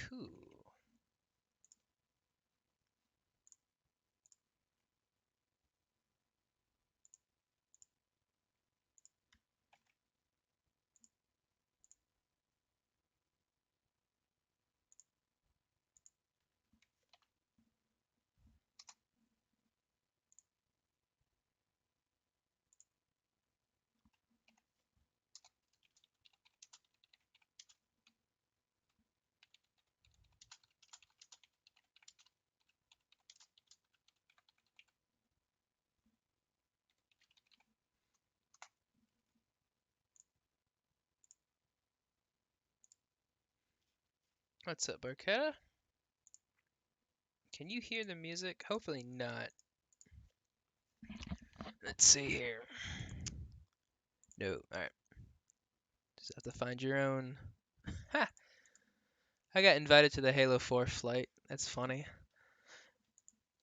Cool. What's up, Barketta? Can you hear the music? Hopefully not. Let's see here. No. Alright. Just have to find your own. Ha! I got invited to the Halo 4 flight. That's funny.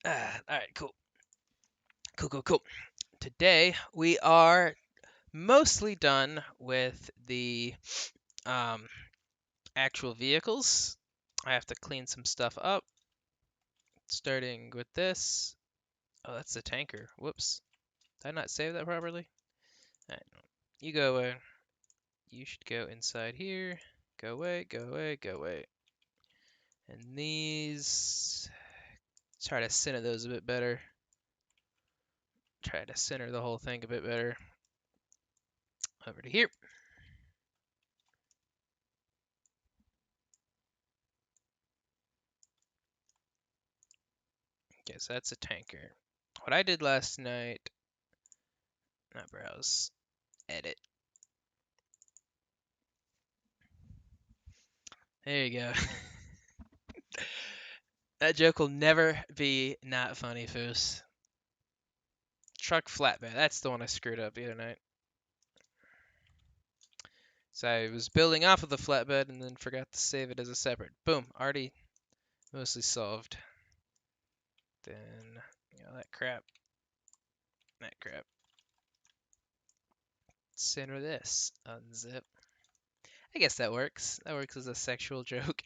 Alright, cool. Cool. Today, we are mostly done with the um, actual vehicles. I have to clean some stuff up. Starting with this. Oh, that's the tanker. Whoops. Did I not save that properly? Alright. You go away. You should go inside here. Go away, go away, go away. And these... Try to center those a bit better. Try to center the whole thing a bit better. Over to here. Okay, so that's a tanker. What I did last night... Not browse. Edit. There you go. That joke will never be not funny, Foos. Truck flatbed. That's the one I screwed up the other night. So I was building off of the flatbed and then forgot to save it as a separate. Boom. Already mostly solved. Then, that crap. That crap. Center this. Unzip. I guess that works. That works as a sexual joke.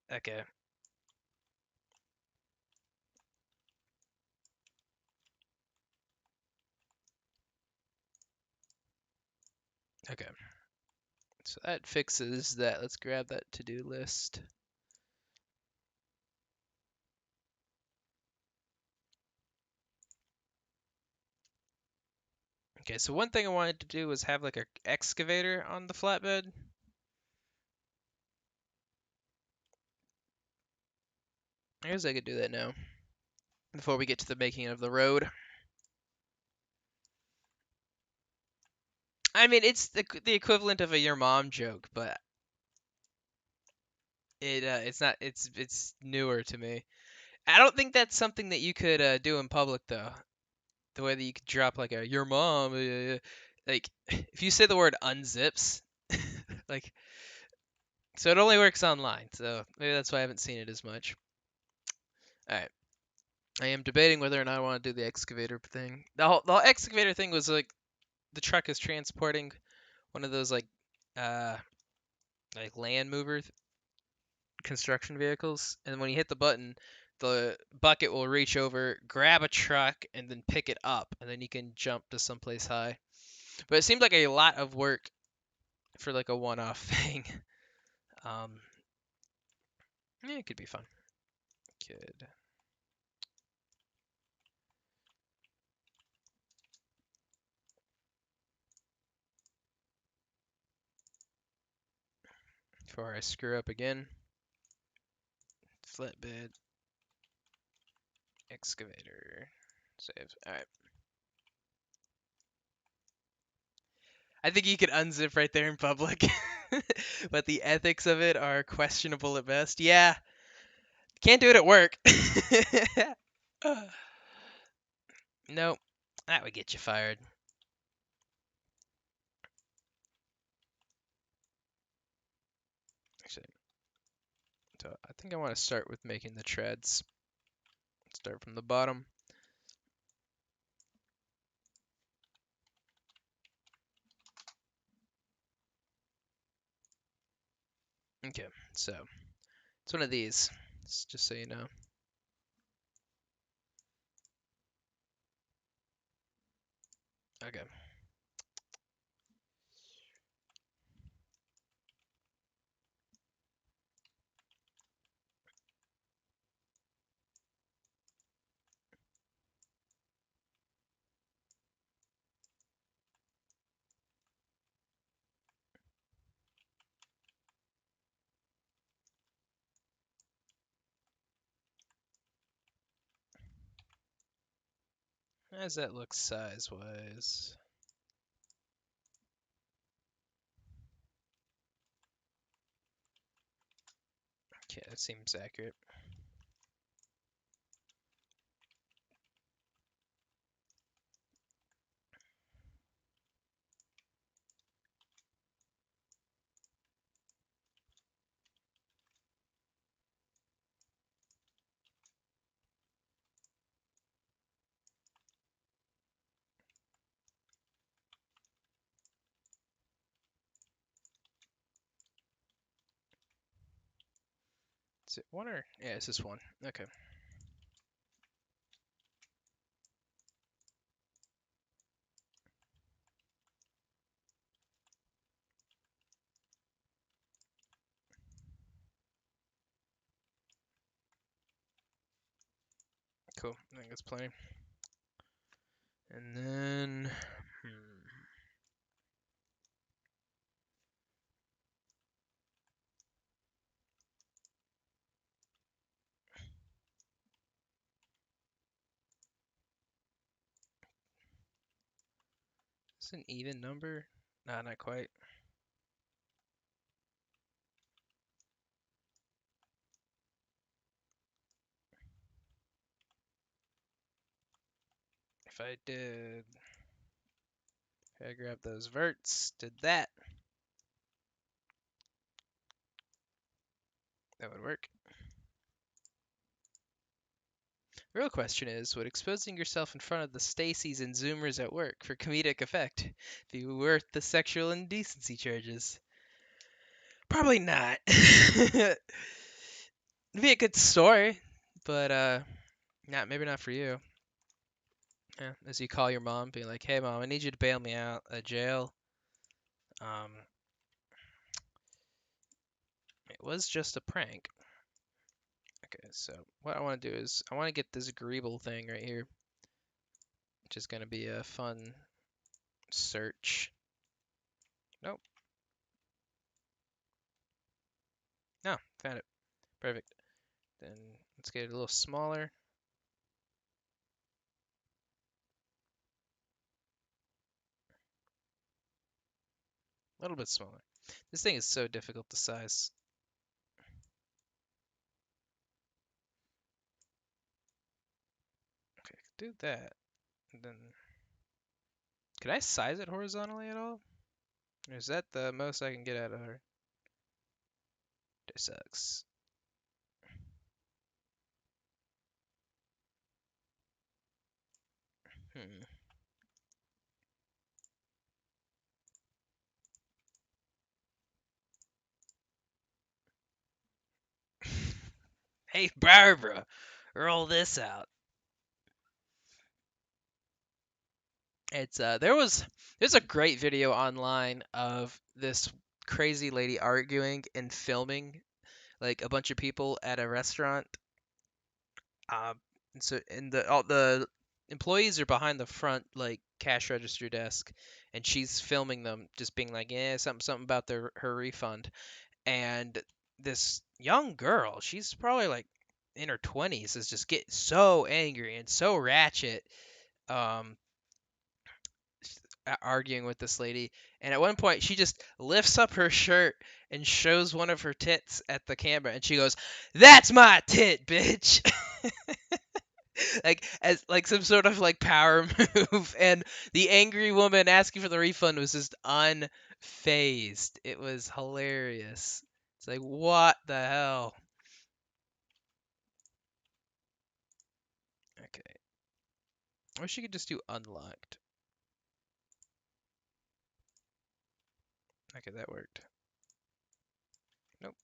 Okay. Okay. So that fixes that. Let's grab that to-do list. Okay, so one thing I wanted to do was have like a excavator on the flatbed. I guess I could do that now. Before we get to the making of the road. I mean, it's the equivalent of a your mom joke, but it's not. It's newer to me. I don't think that's something that you could do in public though. The way that you could drop like a your mom, like if you say the word unzips, like so it only works online. So maybe that's why I haven't seen it as much. All right. I am debating whether or not I want to do the excavator thing. The whole excavator thing was like the truck is transporting one of those uh like land mover construction vehicles, and when you hit the button, the bucket will reach over, grab a truck, and then pick it up, and then you can jump to someplace high. But it seemed like a lot of work for like a one-off thing. Um, yeah, it could be fun. Good. Before I screw up again. Flatbed. Excavator. Save. Alright. I think you could unzip right there in public. But the ethics of it are questionable at best. Yeah. Can't do it at work. Nope. That would get you fired. Actually, so I think I want to start with making the treads. Start from the bottom. Okay, so it's one of these. Just so you know. Okay. How does that look size-wise? Okay, that seems accurate. Is it one or? Yeah, it's just one. Okay. Cool. I think that's plenty. And then, is it an even number? Nah, not quite. If I did, if I grab those verts, did that, that would work. The real question is, would exposing yourself in front of the Stacys and Zoomers at work for comedic effect be worth the sexual indecency charges? Probably not. It'd be a good story, but not maybe not for you. Yeah, as you call your mom, being like, "Hey, mom, I need you to bail me out of jail. Um, it was just a prank." Okay, so what I want to do is I want to get this Greeble thing right here, which is going to be a fun search. Nope. No, found it. Perfect. Then let's get it a little smaller. A little bit smaller. This thing is so difficult to size. Okay, I could do that. And then, could I size it horizontally at all? Or is that the most I can get out of her? This sucks. Hmm. Hey, Barbara, roll this out. It's there's a great video online of this crazy lady arguing and filming like a bunch of people at a restaurant. And so and the all the employees are behind the front like cash register desk, and she's filming them just being like, yeah, something about her refund. And this young girl, she's probably like in her 20s, is just getting so angry and so ratchet. Um, arguing with this lady, and at one point she just lifts up her shirt and shows one of her tits at the camera, and she goes, "That's my tit, bitch." Like as like some sort of like power move, and the angry woman asking for the refund was just unfazed. It was hilarious. It's like, what the hell? Okay, I wish you could just do unlocked. Okay, that worked. Nope.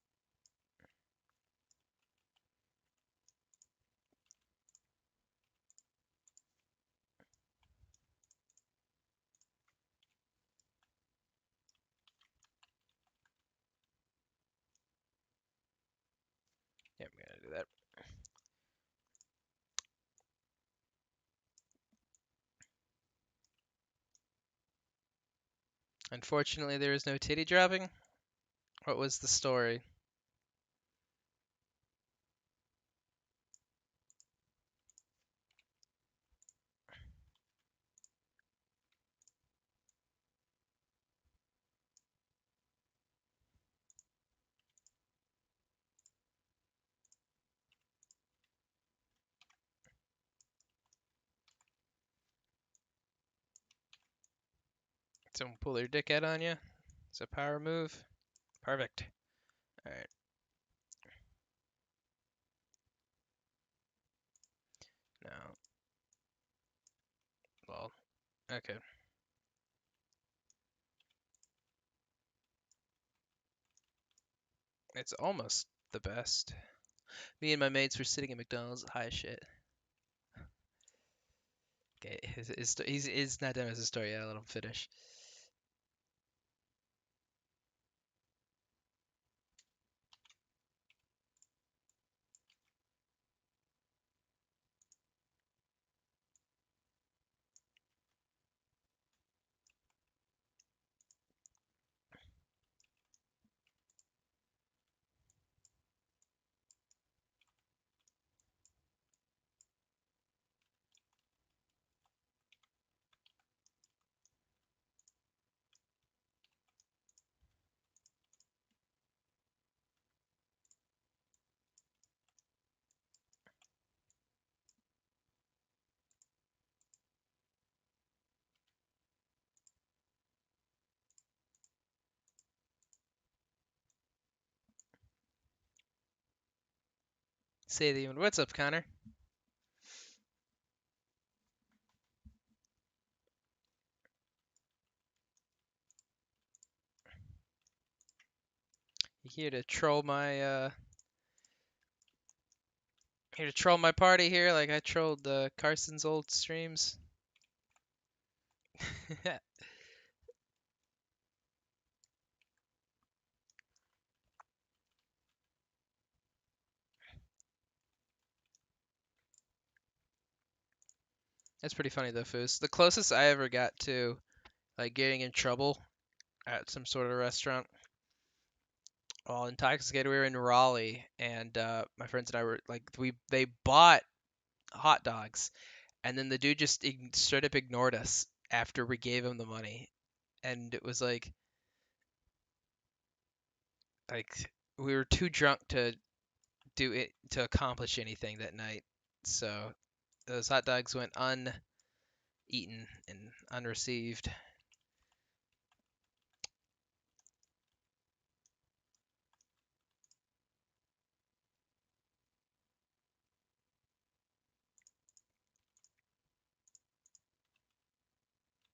that. Unfortunately, there is no titty dropping. What was the story? Someone pull their dick out on you? It's a power move. Perfect. All right. Now, well, okay. It's almost the best. Me and my mates were sitting at McDonald's, high as shit. Okay, he's not done with his story yet. I'll let him finish. Say the even. What's up, Connor? You here to troll my party here like I trolled Carson's old streams? That's pretty funny though, Foos. The closest I ever got to like getting in trouble at some sort of restaurant while intoxicated, we were in Raleigh, and my friends and I were like, they bought hot dogs, and then the dude just straight up ignored us after we gave him the money, and it was like we were too drunk to do it to accomplish anything that night. So those hot dogs went uneaten and unreceived.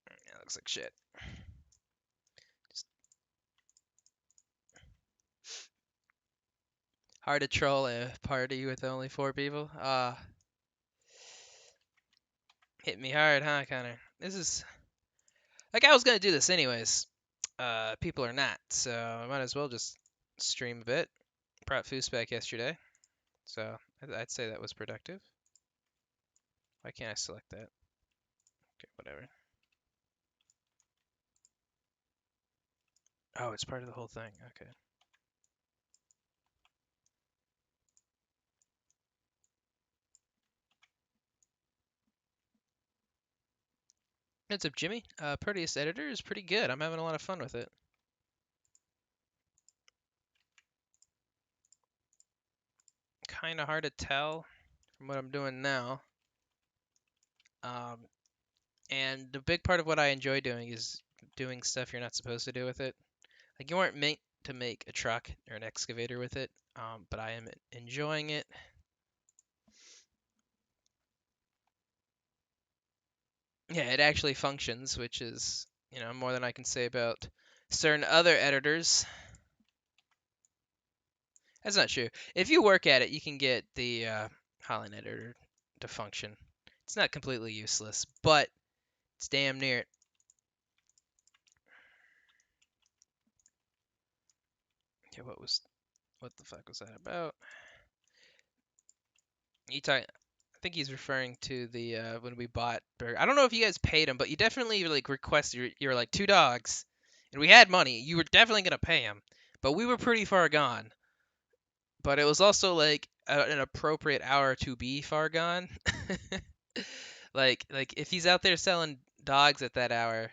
Yeah, looks like shit. Just hard to troll a party with only 4 people. Hit me hard, huh, Connor? This is like I was gonna do this anyways. People are not, so I might as well just stream a bit. Brought Foos back yesterday, so I'd say that was productive. Why can't I select that? Okay, whatever. Oh, it's part of the whole thing. Okay. What's up, Jimmy? Proteus editor is pretty good. I'm having a lot of fun with it. Kind of hard to tell from what I'm doing now. Um, and the big part of what I enjoy doing is doing stuff you're not supposed to do with it. Like you weren't meant to make a truck or an excavator with it, but I am enjoying it. Yeah, it actually functions, which is, more than I can say about certain other editors. That's not true. If you work at it, you can get the Holland editor to function. It's not completely useless, but it's damn near it. Yeah, what the fuck was that about? I think he's referring to the when we bought Burger. I don't know if you guys paid him, but you definitely like requested. You were like 2 dogs, and we had money. You were definitely gonna pay him, but we were pretty far gone. But it was also like an appropriate hour to be far gone. Like if he's out there selling dogs at that hour,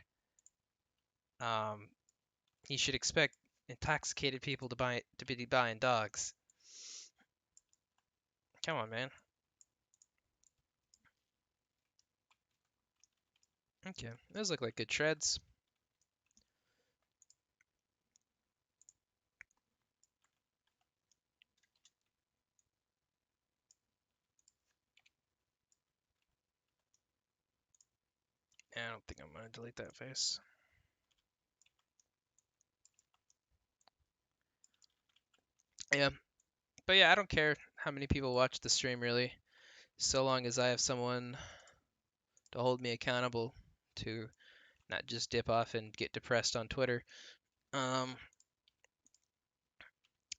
um, he should expect intoxicated people to be buying dogs. Come on, man. Okay, those look like good shreds. Yeah, I don't think I'm gonna delete that face. Yeah, but yeah, I don't care how many people watch the stream really, so long as I have someone to hold me accountable to not just dip off and get depressed on Twitter. Um,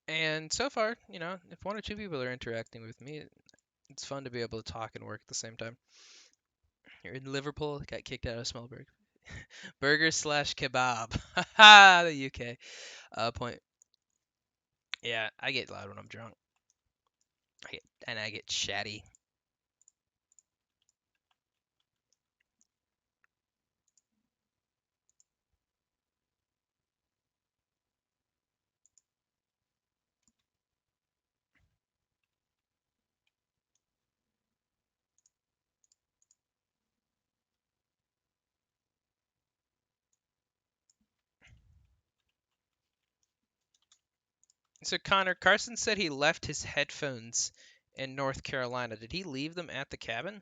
and so far, if one or two people are interacting with me, it's fun to be able to talk and work at the same time. You're in Liverpool, got kicked out of Smallburg. Burger slash kebab. Haha, the UK. Point. Yeah, I get loud when I'm drunk. I get chatty. So Connor Carson said he left his headphones in North Carolina. Did he leave them at the cabin?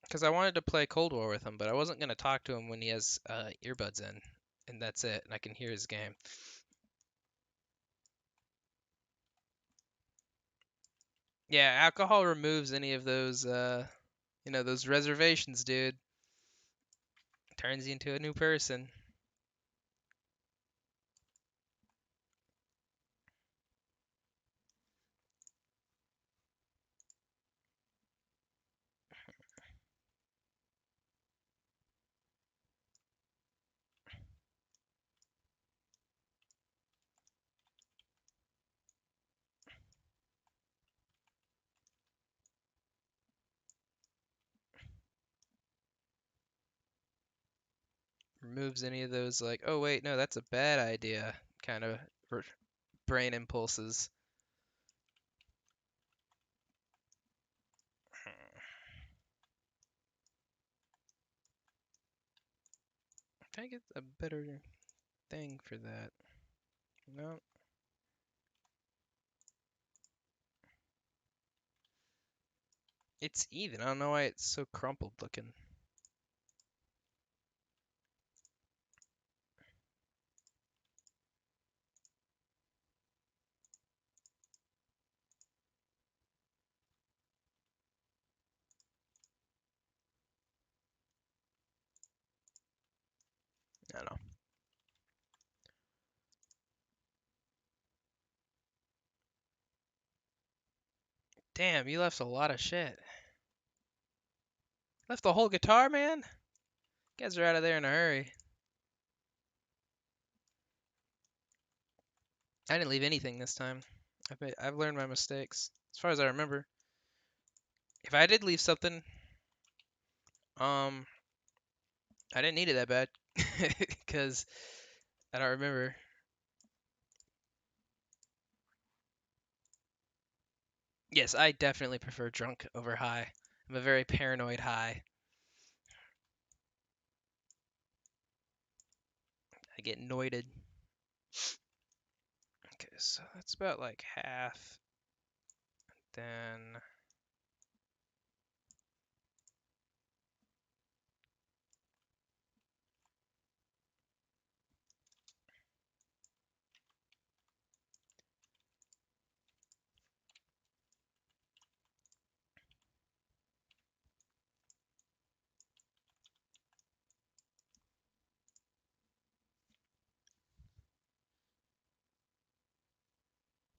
Because I wanted to play Cold War with him, but I wasn't gonna talk to him when he has earbuds in, and that's it, and I can hear his game. Yeah, alcohol removes any of those, those reservations, dude. Turns you into a new person. Removes any of those like, oh wait, no, that's a bad idea kind of brain impulses. Can I get a better thing for that? No. It's even. I don't know why it's so crumpled looking. I don't know. Damn, you left a lot of shit. Left the whole guitar, man? You guys are out of there in a hurry. I didn't leave anything this time. I've learned my mistakes, as far as I remember. If I did leave something, um, I didn't need it that bad, because I don't remember. Yes, I definitely prefer drunk over high. I'm a very paranoid high. I get noited. Okay, so that's about like half. Then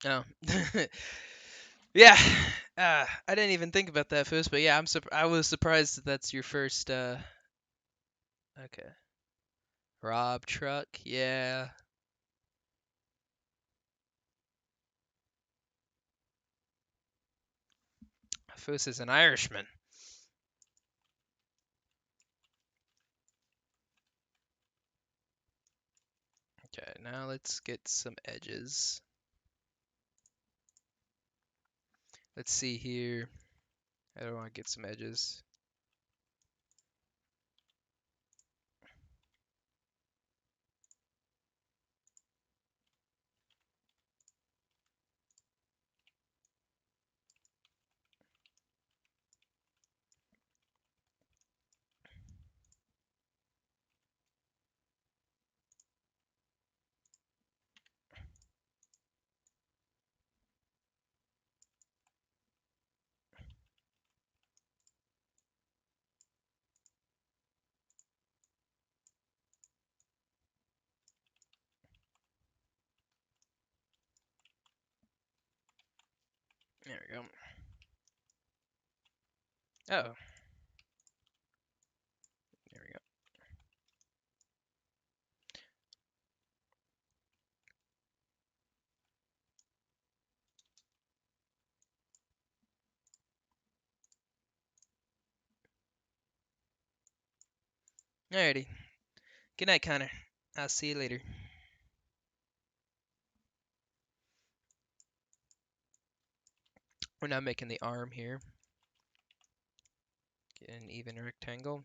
oh, Yeah. I didn't even think about that first, but yeah, I was surprised that that's your first. Okay. Rob truck. Yeah. Foos is an Irishman. Okay, now let's get some edges. Let's see here. I don't want to get some edges. There we go. Oh, there we go. Alrighty. Good night, Connor. I'll see you later. We're now making the arm here. Get an even rectangle.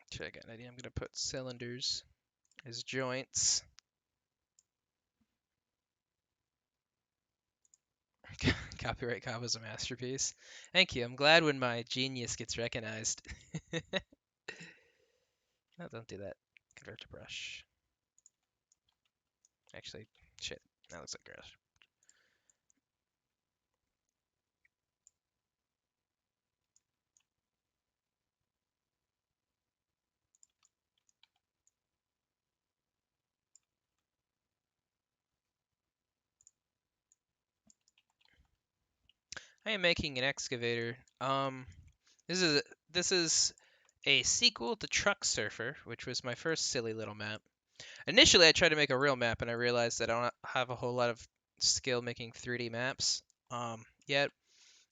Actually, I got an idea. I'm gonna put cylinders as joints. Copyright Cop was a masterpiece. Thank you. I'm glad when my genius gets recognized. No, don't do that. Convert to brush. Actually, shit. That looks like grass. I am making an excavator. This is this is a sequel to Truck Surfer, which was my first silly little map. Initially, I tried to make a real map, and I realized that I don't have a whole lot of skill making 3D maps yet.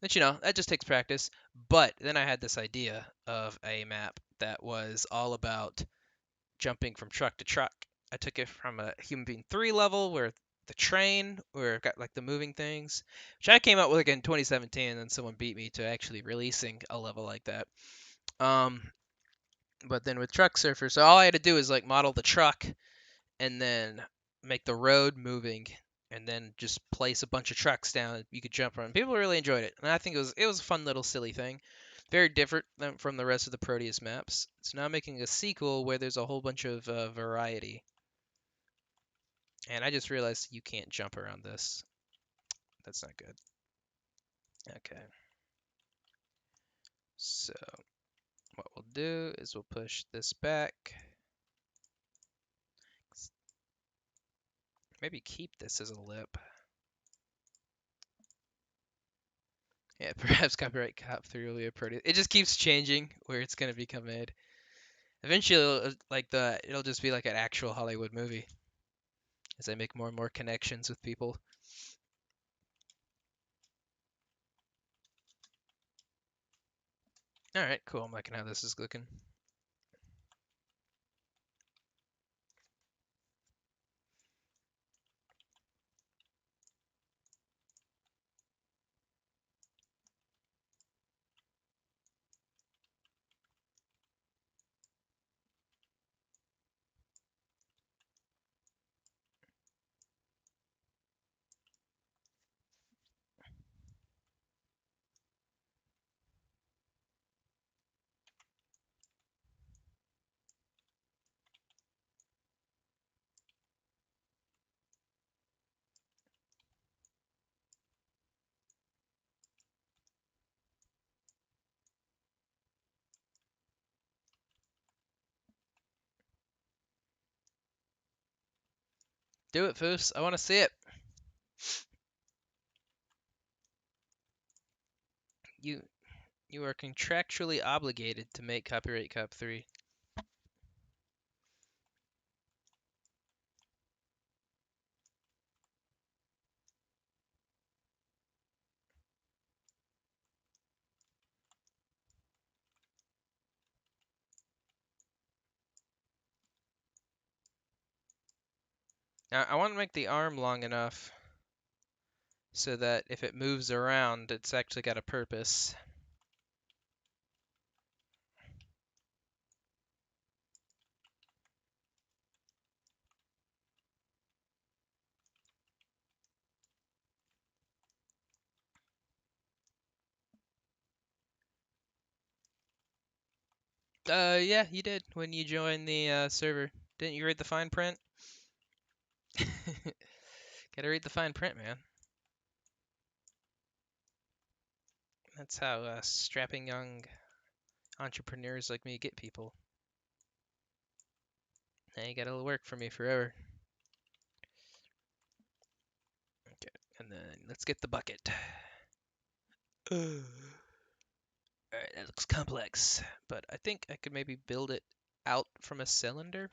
But that just takes practice. But then I had this idea of a map that was all about jumping from truck to truck. I took it from a Human Being 3 level where the train, where I've got like the moving things, which I came up with like in 2017, and then someone beat me to actually releasing a level like that. Um, but then with Truck Surfer, so all I had to do is like model the truck and then make the road moving and then just place a bunch of trucks down that you could jump on. People really enjoyed it, and I think it was a fun little silly thing. Very different from the rest of the Proteus maps. So now I'm making a sequel where there's a whole bunch of variety. And I just realized you can't jump around this. That's not good. Okay. So what we'll do is we'll push this back. Maybe keep this as a lip. Yeah, perhaps Copyright Cop 3 will be a Proteus. It just keeps changing where it's gonna become made. Eventually, it'll just be like an actual Hollywood movie as I make more and more connections with people. All right, cool. I'm liking how this is looking. Do it, Foos. I want to see it. You you are contractually obligated to make Copyright Cop 3. Now, I want to make the arm long enough so that if it moves around, it's actually got a purpose. Yeah, you did when you joined the server. Didn't you read the fine print? Gotta read the fine print, man. That's how strapping young entrepreneurs like me get people. Now you gotta work for me forever. Okay, and then let's get the bucket. Alright, that looks complex, but I think I could maybe build it out from a cylinder.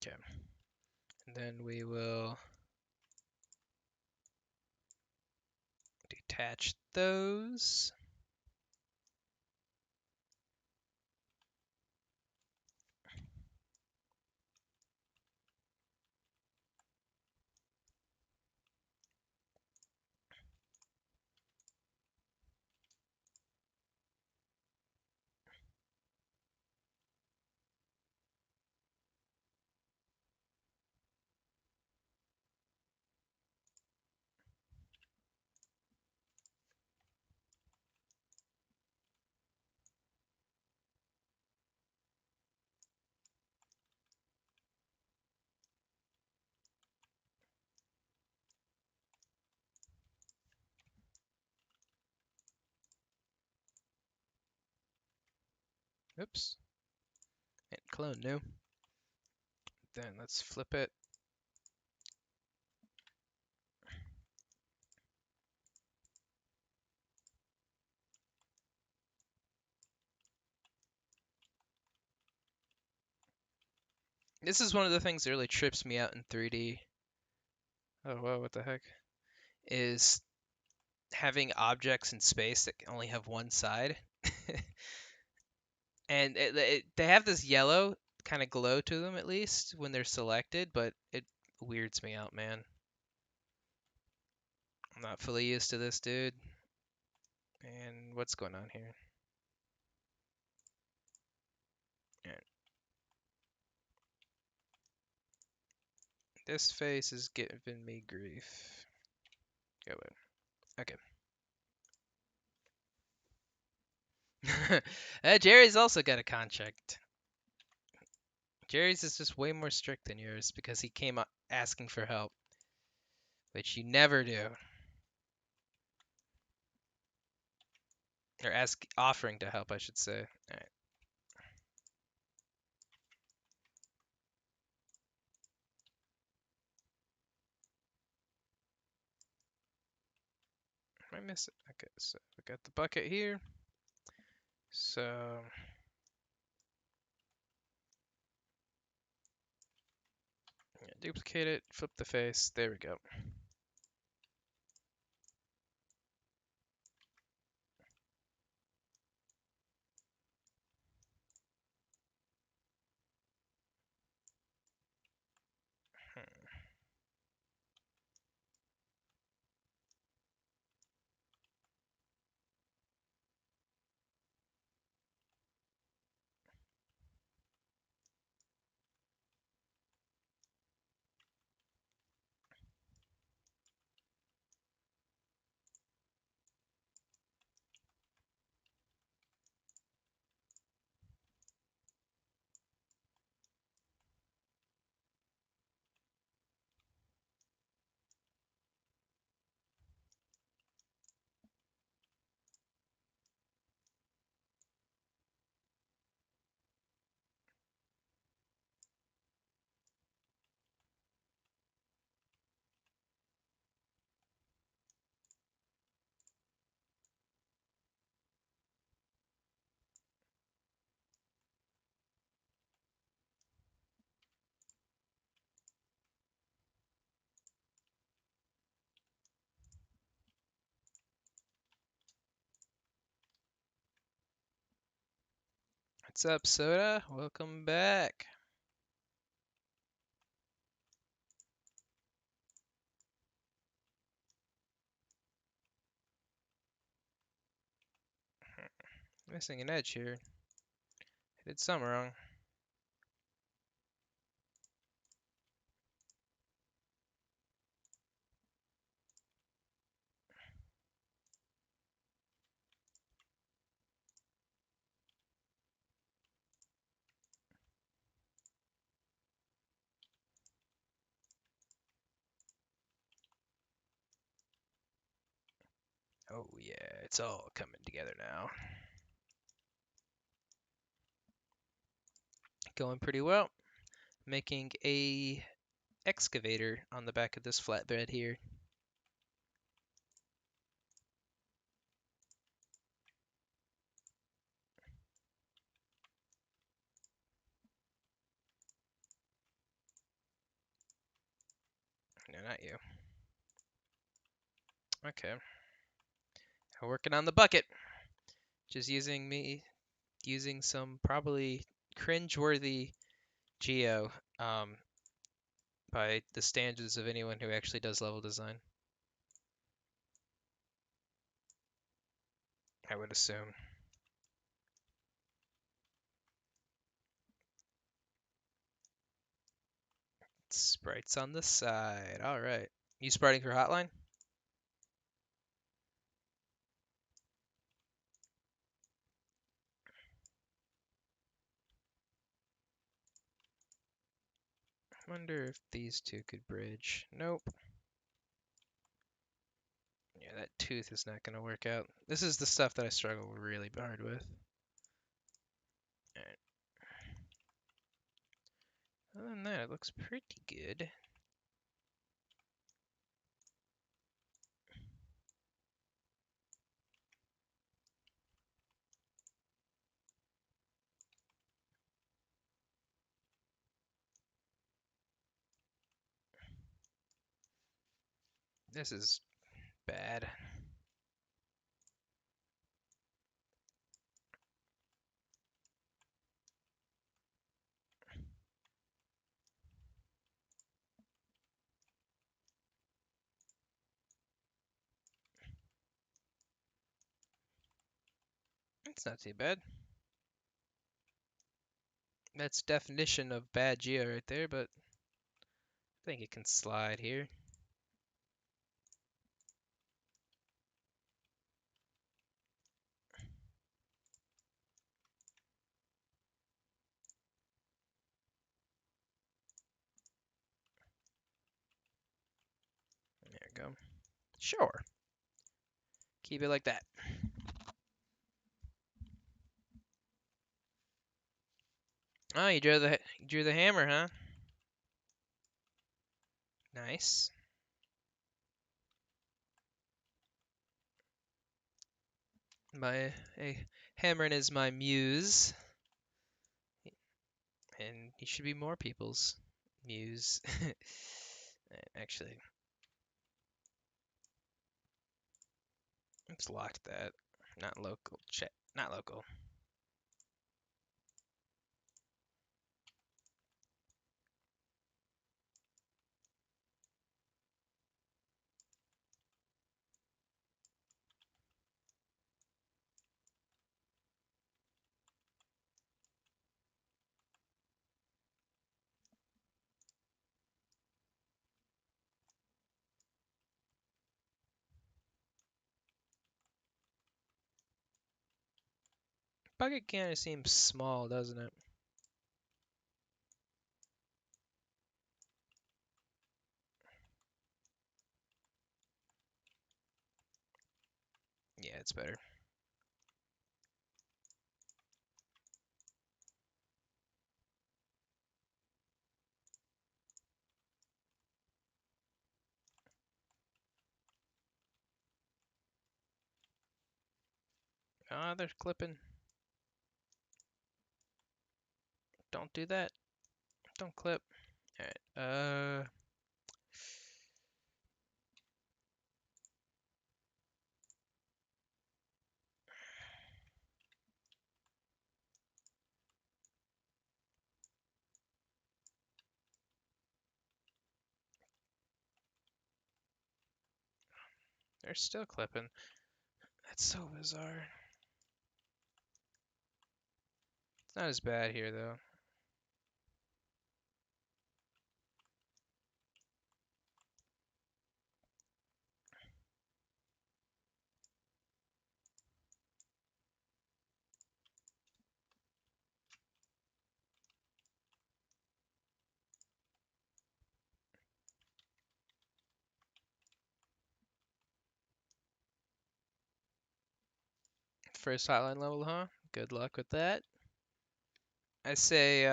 Okay, and then we will detach those. Oops, and clone new. Then let's flip it. This is one of the things that really trips me out in 3D. Oh, whoa, what the heck? Is having objects in space that can only have one side. And they have this yellow kind of glow to them, at least, when they're selected, but it weirds me out, man. I'm not fully used to this, dude. And what's going on here? Alright. This face is giving me grief. Go away. Okay. Jerry's also got a contract. Jerry's is just way more strict than yours because he came up asking for help, which you never do. Or offering to help, I should say. Alright. Am I missing? Okay, so we got the bucket here. So yeah, duplicate it, flip the face. There we go. Hmm. What's up, Soda? Welcome back. Missing an edge here. I did something wrong. Oh yeah, it's all coming together now. Going pretty well. Making a excavator on the back of this flatbed here. No, not you. Okay. We're working on the bucket. Just using some probably cringe-worthy geo by the standards of anyone who actually does level design. I would assume. Sprites on the side. All right. You spriting for Hotline? Wonder if these two could bridge. Nope. Yeah, that tooth is not going to work out. This is the stuff that I struggle really hard with. Alright. Other than that, it looks pretty good. This is bad. It's not too bad. That's definition of bad geo right there, but I think it can slide here. There we go. Sure. Keep it like that. Oh, you drew the hammer, huh? Nice. My Hammering is my muse, and he should be more people's muse. Actually, let's lock that. Not local. Check. Not local. bucket kind of seems small, doesn't it? Yeah, it's better. Ah, they're clipping. Don't do that. Don't clip. Alright, they're still clipping. That's so bizarre. It's not as bad here, though. First hotline level, huh? Good luck with that. I say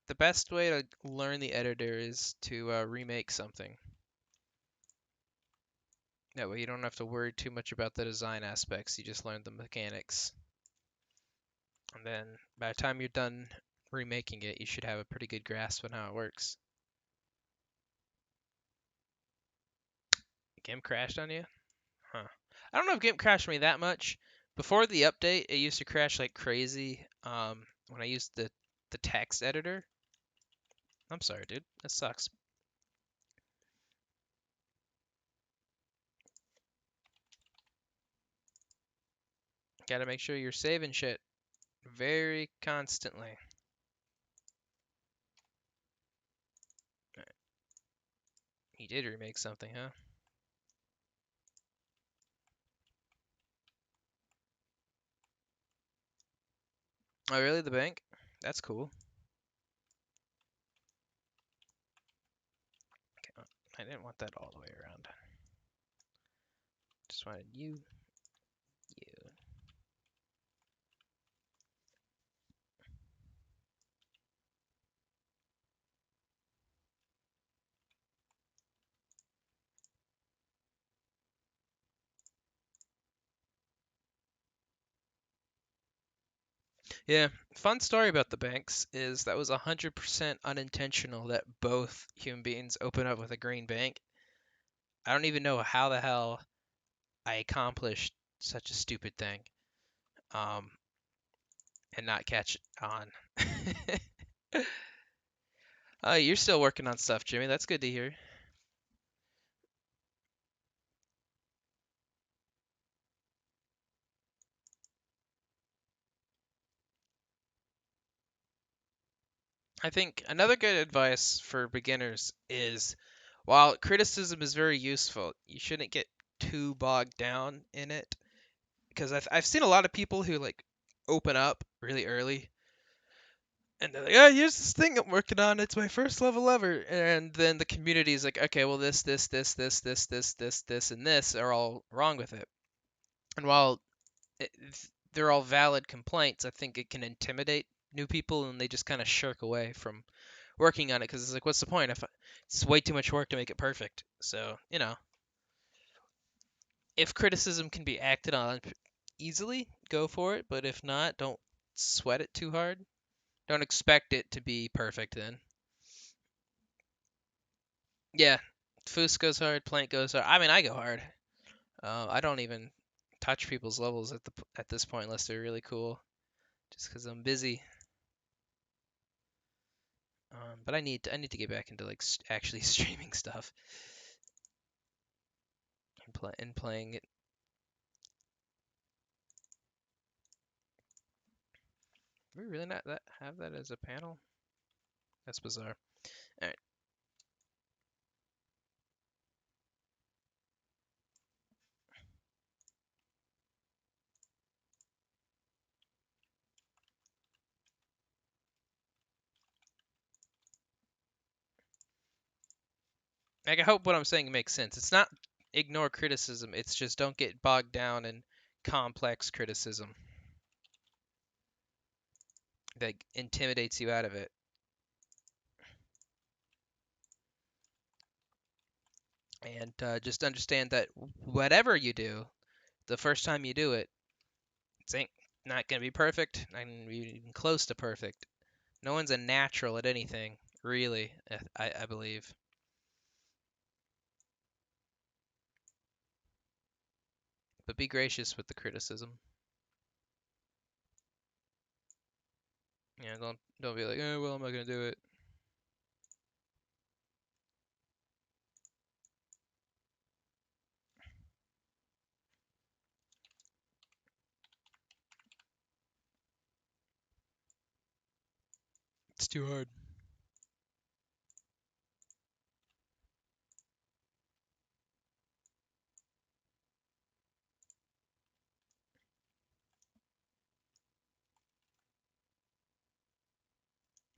the best way to learn the editor is to remake something. That way you don't have to worry too much about the design aspects, you just learn the mechanics. And then by the time you're done remaking it, you should have a pretty good grasp on how it works. Game crashed on you? Huh. I don't know if game crashed me that much. Before the update, it used to crash like crazy when I used the text editor. I'm sorry, dude. That sucks. Gotta make sure you're saving shit very constantly. He did remake something, huh? Oh, really? The bank? That's cool. Okay, I didn't want that all the way around. Just wanted you, you. Yeah, fun story about the banks is that was 100% unintentional that both human beings open up with a green bank. I don't even know how the hell I accomplished such a stupid thing, um, and not catch on. You're still working on stuff, Jimmy. That's good to hear. I think another good advice for beginners is while criticism is very useful, you shouldn't get too bogged down in it because I've seen a lot of people who like open up really early and they're like, "Oh, here's this thing I'm working on. It's my first level ever." And then the community is like, "Okay, well this, and this are all wrong with it." And while it, they're all valid complaints, I think it can intimidate new people and they just kind of shirk away from working on it because it's like, what's the point if it's way too much work to make it perfect? So, if criticism can be acted on easily, go for it. But if not, don't sweat it too hard. Don't expect it to be perfect then. Yeah, Foos goes hard, Plank goes hard. I mean, I go hard. I don't even touch people's levels at this point unless they're really cool, just because I'm busy. But I need to get back into like actually streaming stuff and playing it. We really not that have that as a panel? That's bizarre. All right. Like, I hope what I'm saying makes sense. It's not ignore criticism. It's just don't get bogged down in complex criticism that intimidates you out of it. And just understand that whatever you do, the first time you do it, it's ain't not gonna be perfect. Not gonna be even close to perfect. No one's a natural at anything, really. I believe. But be gracious with the criticism. Don't be like, oh well, I'm not gonna do it. It's too hard.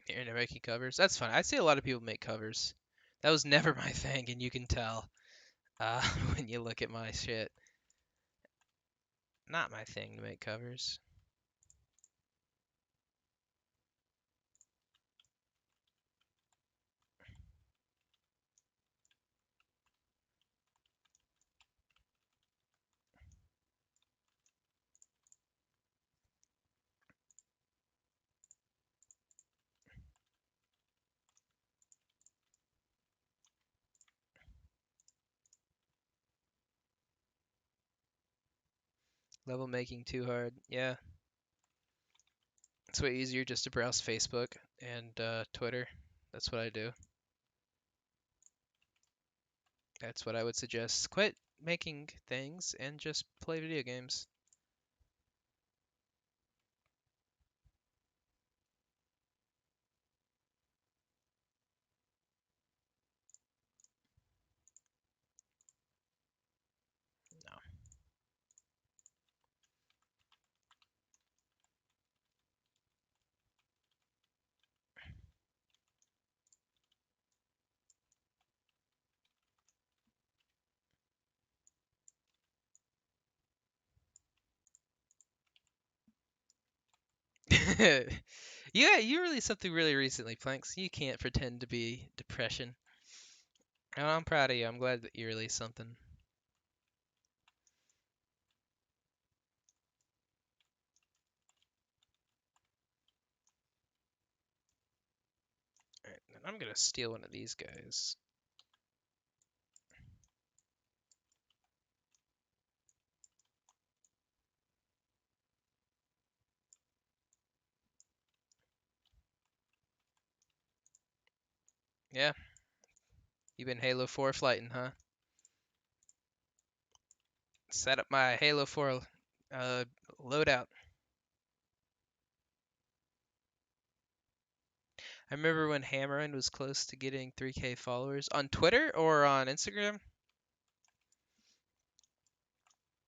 You're making covers. That's fine. I see a lot of people make covers. That was never my thing, and you can tell when you look at my shit. Not my thing to make covers. Level making too hard. Yeah, it's way easier just to browse Facebook and Twitter. That's what I do. That's what I would suggest. Quit making things and just play video games. No. Yeah, you released something really recently, Planks. You can't pretend to be depression. And I'm proud of you. I'm glad that you released something. Alright, I'm gonna steal one of these guys. Yeah, you've been Halo 4 flighting, huh? Set up my Halo 4 loadout. I remember when Hammerin was close to getting 3K followers on Twitter or on Instagram.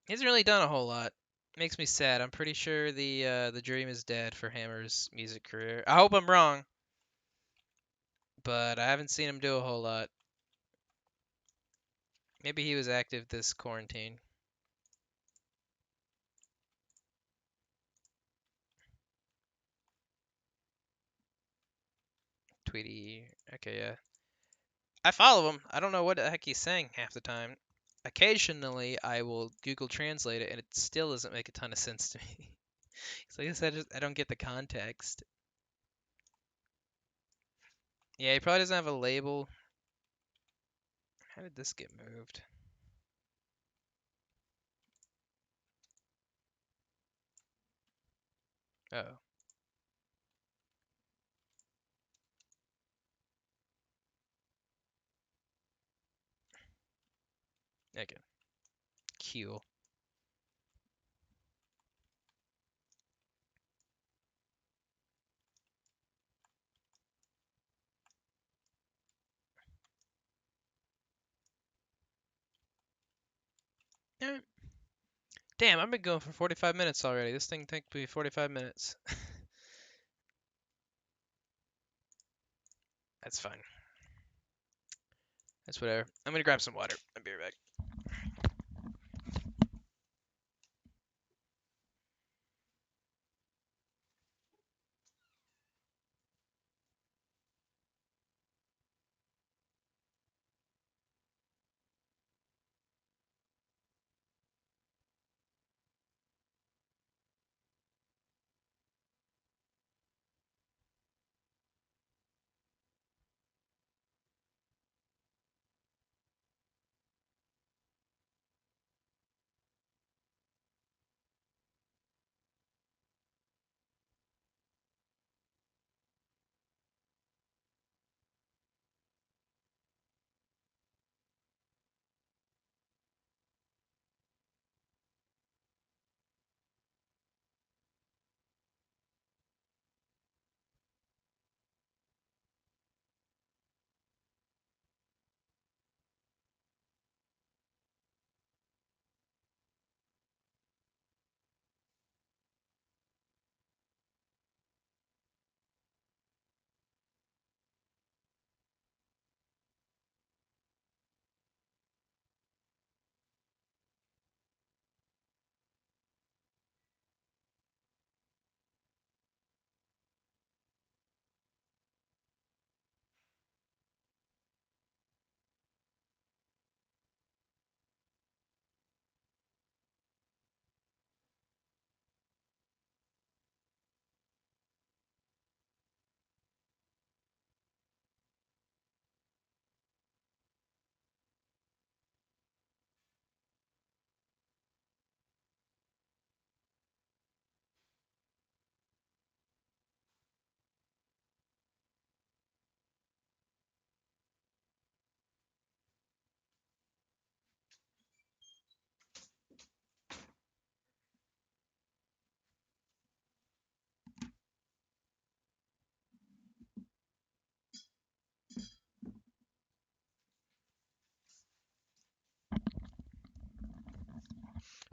He hasn't really done a whole lot. Makes me sad. I'm pretty sure the dream is dead for Hammer's music career. I hope I'm wrong, but I haven't seen him do a whole lot. Maybe he was active this quarantine. Tweety. Okay, yeah. I follow him. I don't know what the heck he's saying half the time. Occasionally, I will Google Translate it, and it still doesn't make a ton of sense to me. So I guess I don't get the context. Yeah, he probably doesn't have a label. How did this get moved? Oh, okay. Q. Eh, damn, I've been going for 45 minutes already. This thing took me 45 minutes. That's fine. That's whatever. I'm gonna grab some water. I'll be right back.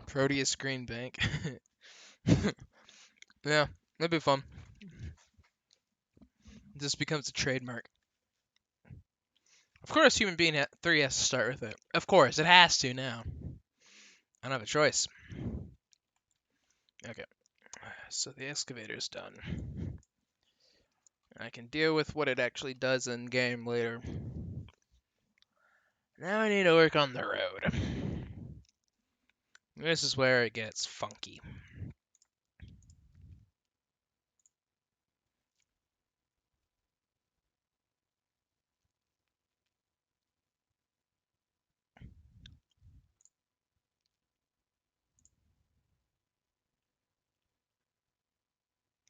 Proteus Green Bank. Yeah, that'd be fun. This becomes a trademark. Of course, Human Being 3 has to start with it. Of course, it has to now. I don't have a choice. Okay, so the excavator's done. I can deal with what it actually does in game later. Now I need to work on the road. This is where it gets funky.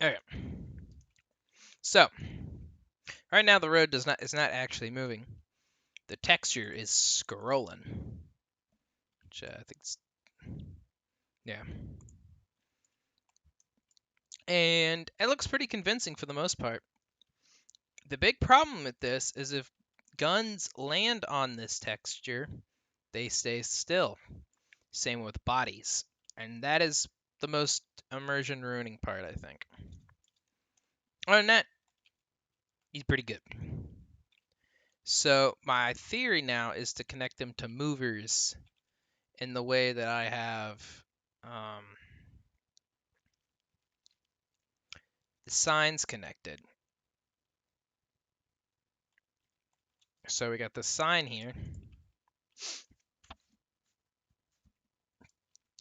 Okay. So, right now the road is not actually moving. The texture is scrolling. Which I think is, yeah. And it looks pretty convincing for the most part. The big problem with this is if guns land on this texture, they stay still. Same with bodies. And that is the most immersion ruining part, I think. Other than that, he's pretty good. So my theory now is to connect them to movers in the way that I have the signs connected. So we got the sign here.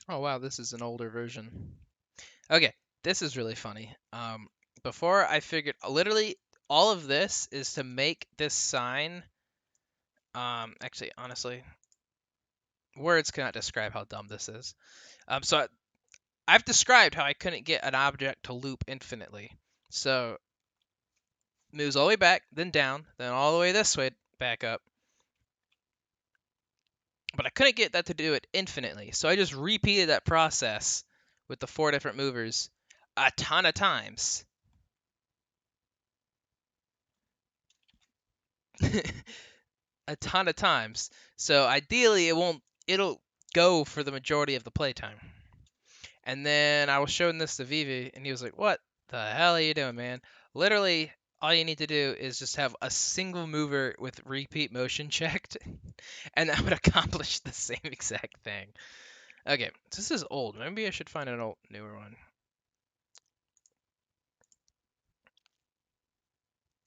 Oh wow, this is an older version. Okay, this is really funny. Before I figured, literally all of this is to make this sign. Actually, honestly, words cannot describe how dumb this is. So I've described how I couldn't get an object to loop infinitely. So moves all the way back, then down, then all the way this way back up. But I couldn't get that to do it infinitely. So I just repeated that process with the 4 different movers a ton of times. A ton of times. So ideally it'll go for the majority of the playtime. And then I was showing this to Vivi and he was like, "What the hell are you doing, man?" Literally all you need to do is just have a single mover with repeat motion checked, and that would accomplish the same exact thing. Okay, this is old. Maybe I should find an old, newer one.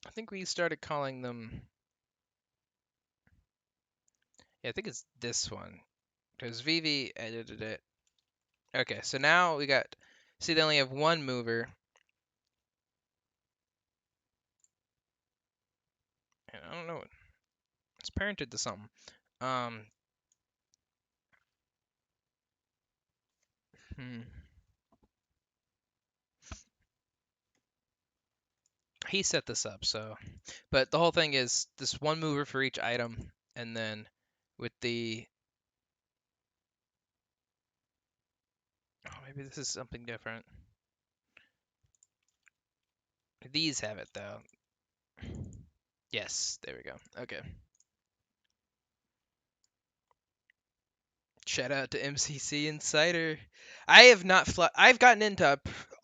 I think we started calling them. Yeah, I think it's this one because Vivi edited it. Okay, so now we got. See, they only have one mover. And I don't know. It's parented to something. Um. Hmm. He set this up, so. But the whole thing is this one mover for each item, and then with the. Oh, maybe this is something different. These have it though. Yes, there we go. Okay. Shout out to MCC Insider. I have not I've gotten into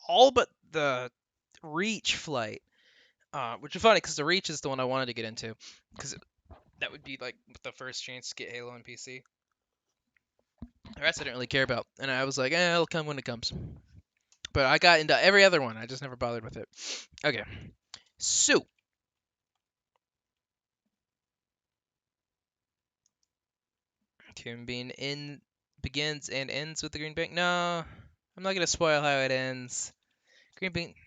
all but the Reach flight, which is funny because the Reach is the one I wanted to get into, because that would be like the first chance to get Halo on PC. The rest I didn't really care about, and I was like, it'll come when it comes. But I got into every other one. I just never bothered with it. Okay, so Human Being in begins and ends with the Green Bank. No, I'm not gonna spoil how it ends. Green Bank,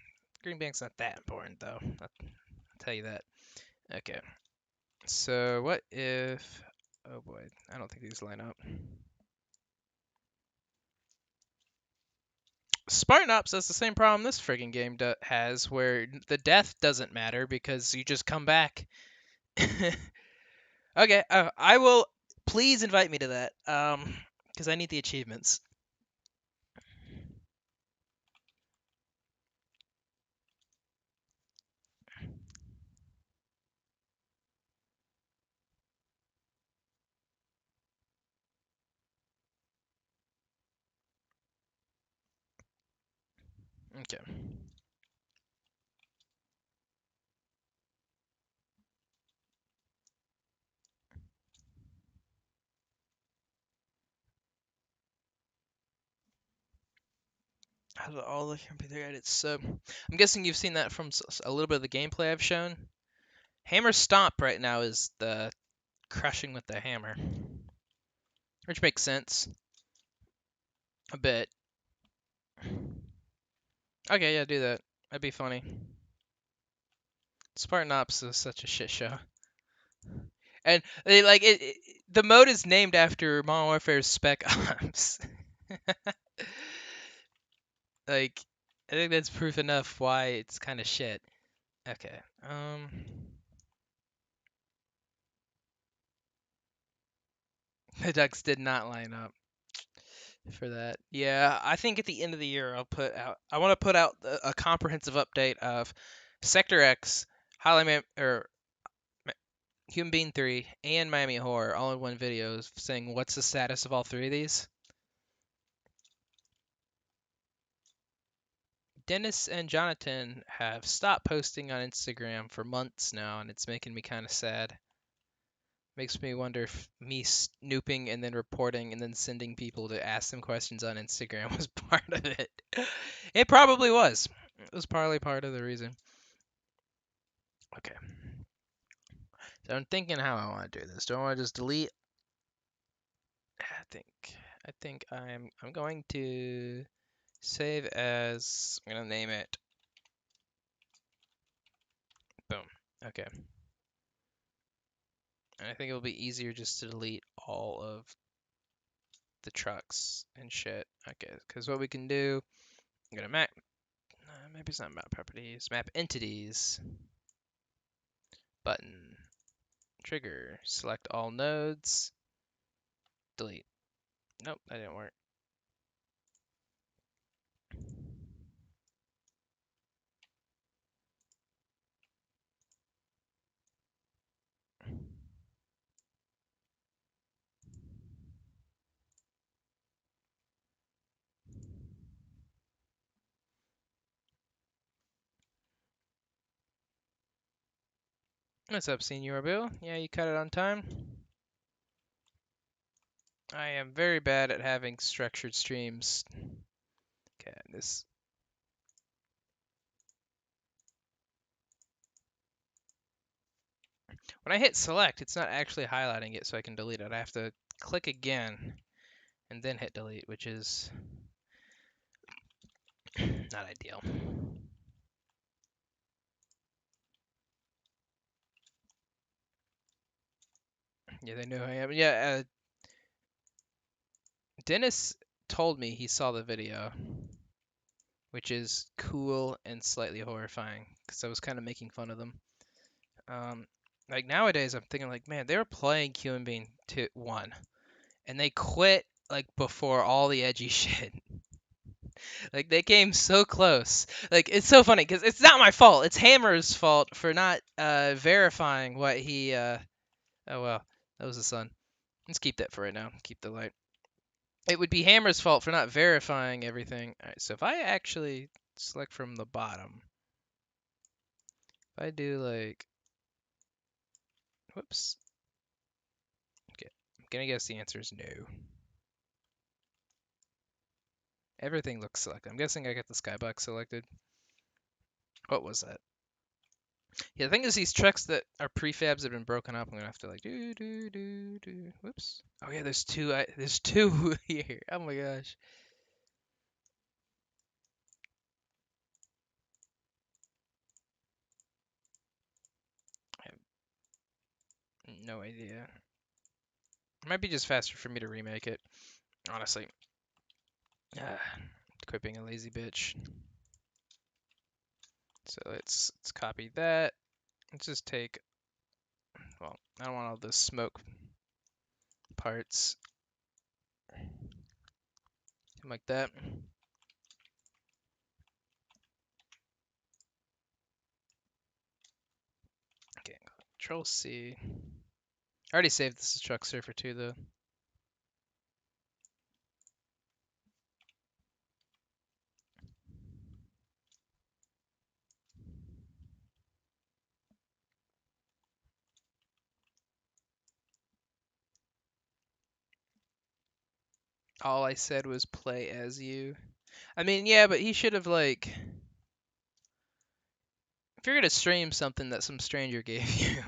Green Bank's not that important though. I'll tell you that. Okay. So what if? Oh boy, I don't think these line up. Spartan Ops has the same problem this friggin' game has, where the death doesn't matter because you just come back. Okay, I will. Please invite me to that. Because I need the achievements. Okay. Out of all the computer edits, so I'm guessing you've seen that from a little bit of the gameplay I've shown. Hammer Stomp right now is the crushing with the hammer, which makes sense a bit. Okay, yeah, do that. That'd be funny. Spartan Ops is such a shit show, and they like the mode is named after Modern Warfare's Spec Ops. Like, I think that's proof enough why it's kind of shit. Okay. The ducks did not line up for that. Yeah, I think at the end of the year I'll put out. I want to put out a comprehensive update of Sector X, or Human Being 3, and Miami Horror all in one video, saying what's the status of all three of these. Dennis and Jonathan have stopped posting on Instagram for months now, and it's making me kind of sad. Makes me wonder if me snooping and then reporting and then sending people to ask them questions on Instagram was part of it. It probably was. It was probably part of the reason. Okay. So I'm thinking how I want to do this. Do I want to just delete? I think I'm going to save as. I'm gonna name it. Boom. Okay. And I think it'll be easier just to delete all of the trucks and shit. Okay, because what we can do, I'm gonna map. Maybe it's not map properties. Map entities. Button. Trigger. Select all nodes. Delete. Nope, that didn't work. What's up, Senor Bill? Yeah, you cut it on time. I am very bad at having structured streams. Okay, this. When I hit select, it's not actually highlighting it so I can delete it. I have to click again and then hit delete, which is not ideal. Yeah, they know who I am. Yeah, Dennis told me he saw the video, which is cool and slightly horrifying because I was kind of making fun of them. Like nowadays, I'm thinking like, man, they were playing Human Being 1, and they quit like before all the edgy shit. Like they came so close. Like it's so funny because it's not my fault. It's Hammer's fault for not verifying what he. Oh well, that was the sun. Let's keep that for right now. Keep the light. It would be Hammer's fault for not verifying everything. All right, so if I actually select from the bottom, if I do like, whoops. Okay, I'm gonna guess the answer is no. Everything looks selected. I'm guessing I got the skybox selected. What was that? Yeah, the thing is, these trucks that are prefabs have been broken up. I'm gonna have to like do. Whoops. Oh yeah, there's two. There's two here. Oh my gosh. I have no idea. It might be just faster for me to remake it, honestly. Quit being a lazy bitch. So let's copy that. Let's just take. Well, I don't want all the smoke parts. Like that. Okay, Control C. I already saved this as Truck Surfer 2 though. All I said was play as you. I mean, yeah, but he should have like. If you're gonna stream something that some stranger gave you,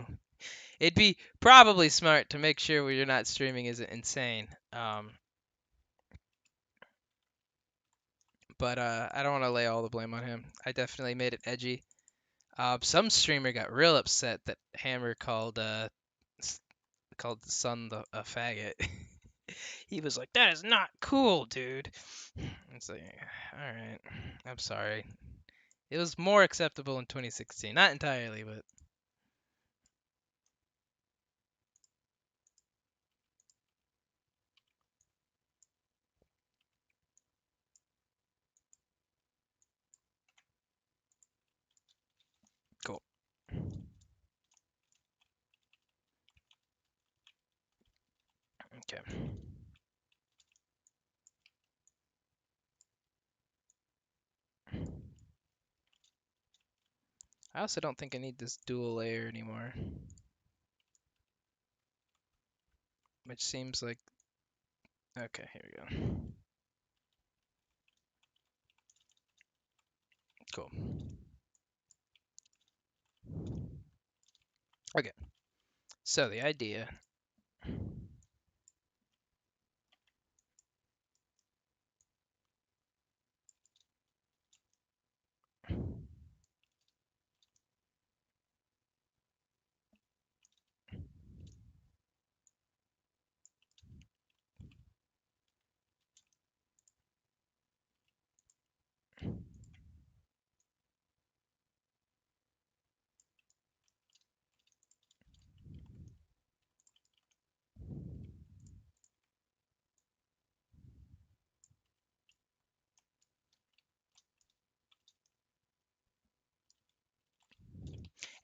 it'd be probably smart to make sure what you're not streaming isn't insane. But I don't want to lay all the blame on him. I definitely made it edgy. Some streamer got real upset that Hammer called the son a faggot. He was like, "That is not cool, dude." It's like, all right, I'm sorry. It was more acceptable in 2016, not entirely, but cool. Okay. I also don't think I need this dual layer anymore, which seems like okay. Here we go. Cool. Okay. So the idea.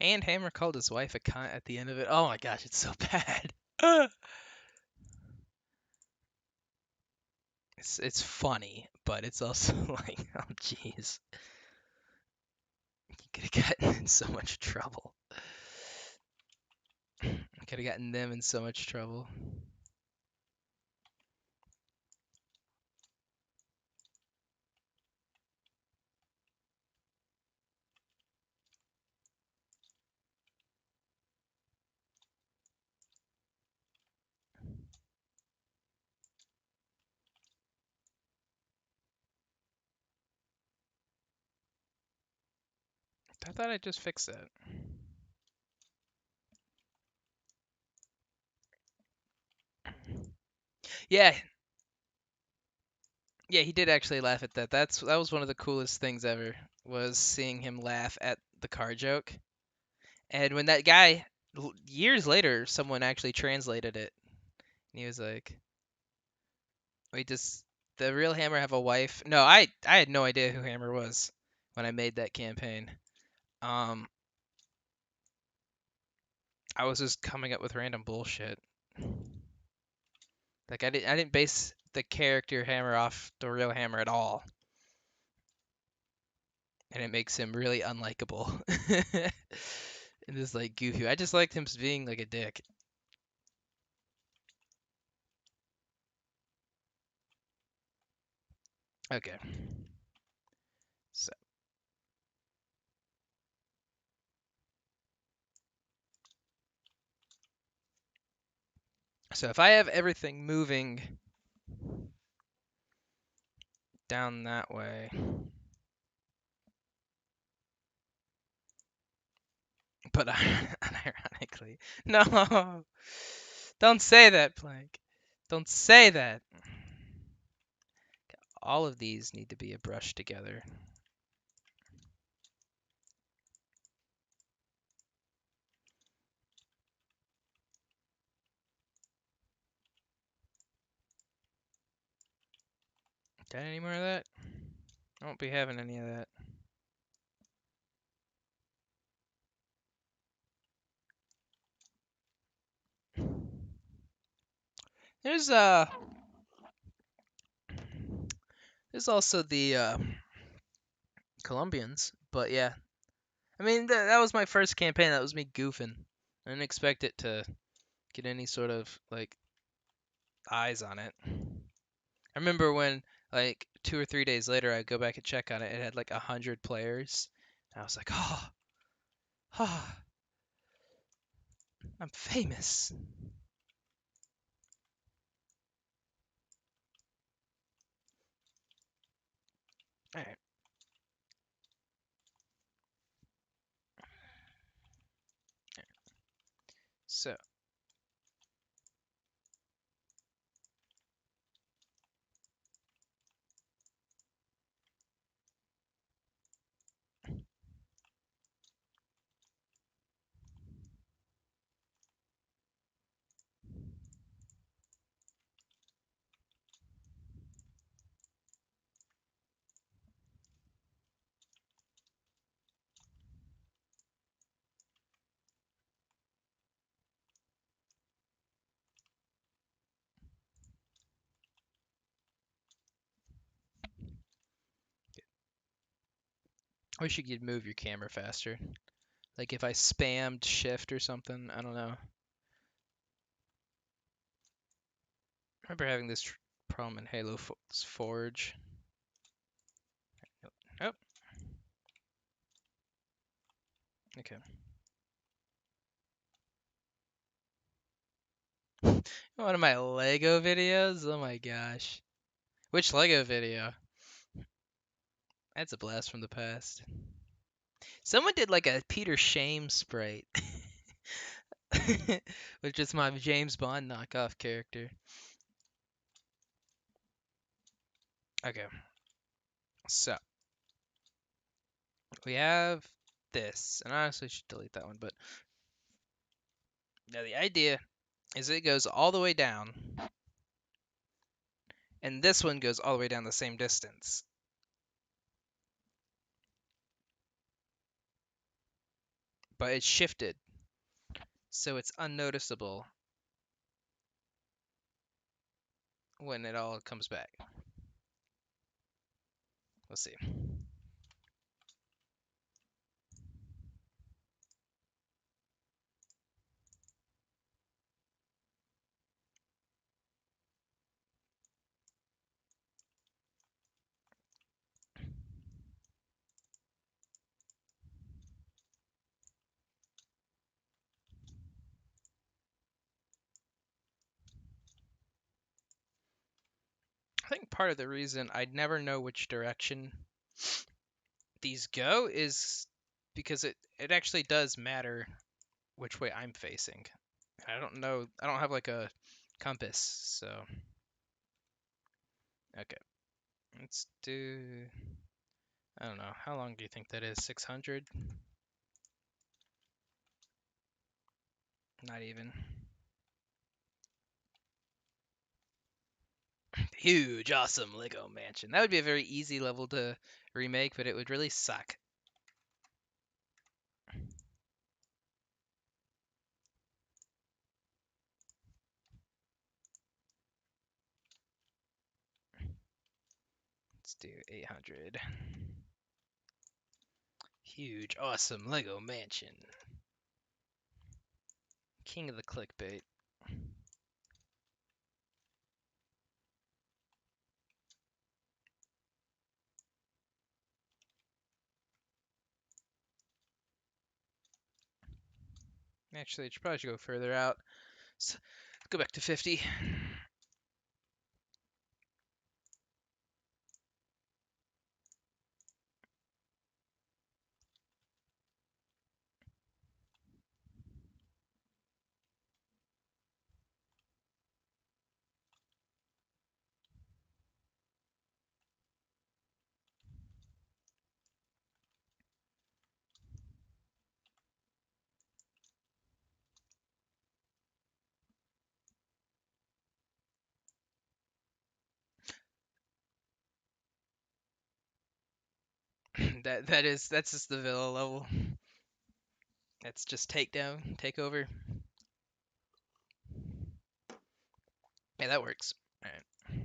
And Hammer called his wife a cunt at the end of it. Oh my gosh, it's so bad. It's funny, but it's also like, oh jeez, you could have gotten in so much trouble. Could have gotten them in so much trouble. I thought I just fixed that. Yeah, yeah, he did actually laugh at that. That was one of the coolest things ever, was seeing him laugh at the car joke. And when that guy, years later, someone actually translated it, and he was like, "Wait, does the real Hammer have a wife?" No, I had no idea who Hammer was when I made that campaign. Um, I was just coming up with random bullshit. Like I didn't base the character Hammer off the real Hammer at all, and it makes him really unlikable. And just like goofy. I just liked him being like a dick. Okay. So so if I have everything moving down that way, but unironically, no, don't say that, Plank. Don't say that. All of these need to be a brush together. Got any more of that? I won't be having any of that. There's there's also the Colombians, but yeah. I mean that was my first campaign. That was me goofing. I didn't expect it to get any sort of like eyes on it. I remember when like 2 or 3 days later I go back and check on it. It had like 100 players. And I was like, oh, oh, I'm famous. All right. So I wish you could move your camera faster. Like if I spammed shift or something, I don't know. I remember having this problem in Halo Forge. Oh, okay. One of my Lego videos? Oh my gosh. Which Lego video? That's a blast from the past. Someone did like a Peter Shame sprite, which is my James Bond knockoff character. Okay, so we have this, and I honestly should delete that one, but now the idea is it goes all the way down, and this one goes all the way down the same distance. But it's shifted, so it's unnoticeable when it all comes back. We'll see. part of the reason I'd never know which direction these go is because it actually does matter which way I'm facing. I don't know. I don't have like a compass, so okay. Let's do. I don't know. How long do you think that is? 600? Not even. Huge, awesome Lego mansion. That would be a very easy level to remake, but it would really suck. Let's do 800. Huge, awesome Lego mansion. King of the clickbait. Actually, I should probably go further out. So, let's go back to 50. That's just the villa level. That's just takedown, takeover. Yeah, that works. All right.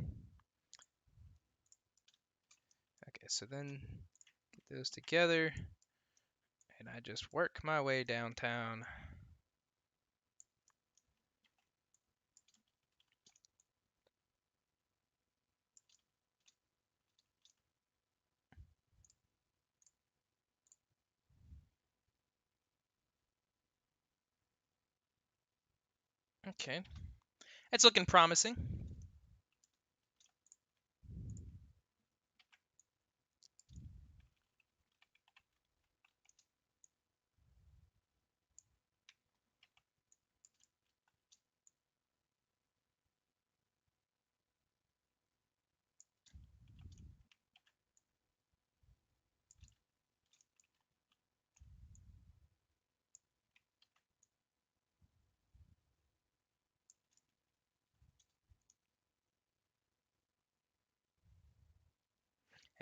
Okay, so then get those together, and I just work my way downtown. Okay, it's looking promising.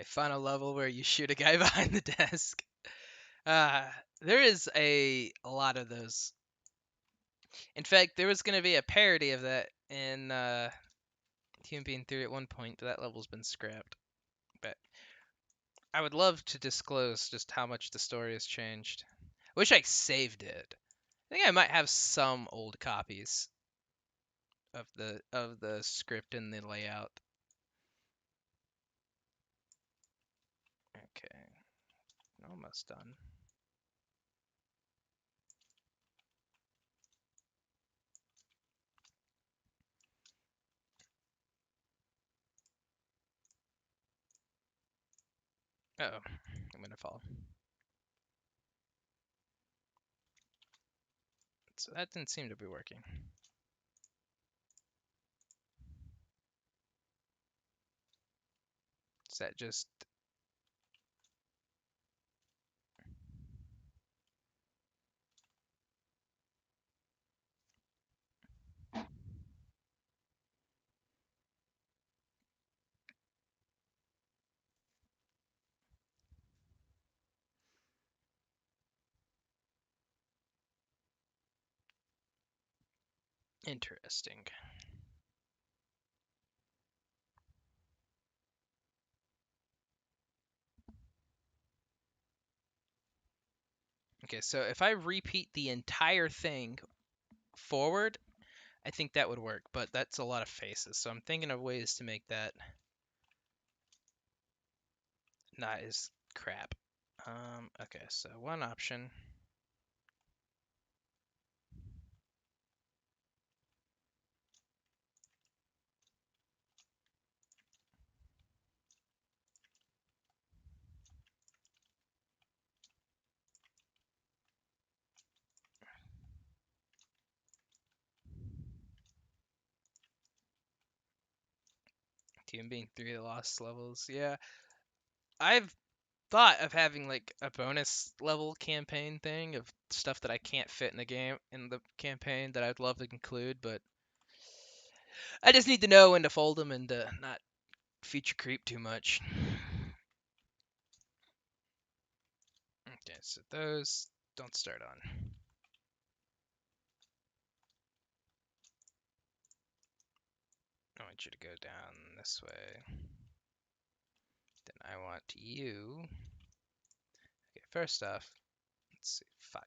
A final level where you shoot a guy behind the desk. Uh, there is a lot of those. In fact, there was going to be a parody of that in Human Being Theory at one point, but that level's been scrapped. But I would love to disclose just how much the story has changed. I wish I saved it. I think I might have some old copies of the script and the layout. Okay, almost done. Uh-oh, I'm gonna fall. So that didn't seem to be working. Is that just... interesting? Okay, so if I repeat the entire thing forward, I think that would work, but that's a lot of faces, so I'm thinking of ways to make that not as crap. Okay, so one option. Team being 3 of the lost levels. Yeah, I've thought of having like a bonus level campaign thing of stuff that I can't fit in the game in the campaign that I'd love to include, but I just need to know when to fold them and to not feature creep too much. Okay, so those don't start on. I want you to go down this way. Then I want you. Okay, first off, let's see, 5.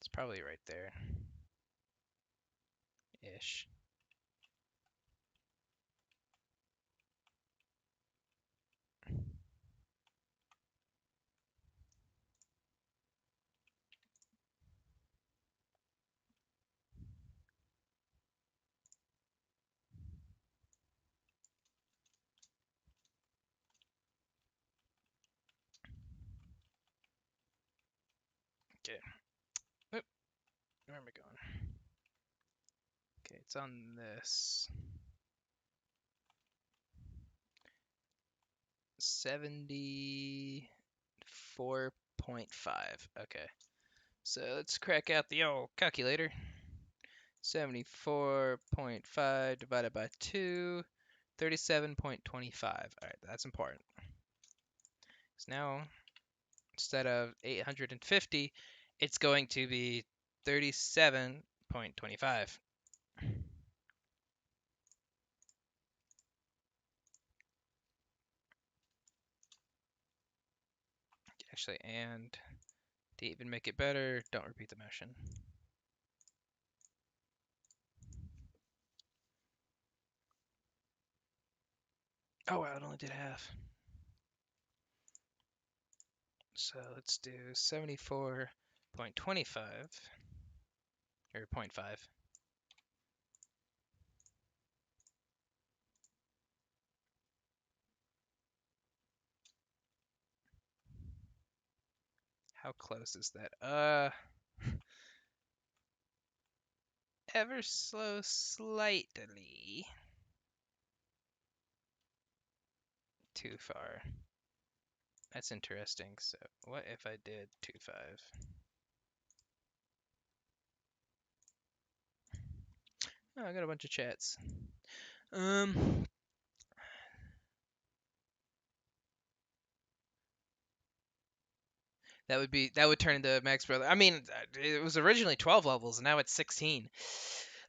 It's probably right there, ish. Okay. Oop, where am I going? Okay, it's on this. 74.5. Okay. So let's crack out the old calculator. 74.5 divided by 2, 37.25. Alright, that's important. So now, instead of 850, it's going to be 37.25. Actually, and to even make it better, don't repeat the motion. Oh wow, it only did half. So let's do 74.25, or 0.5. How close is that? Ever so slightly too far. That's interesting. So what if I did 2.5? Oh, I got a bunch of chats. Um, that would turn into Max Brother. I mean, it was originally 12 levels, and now it's 16.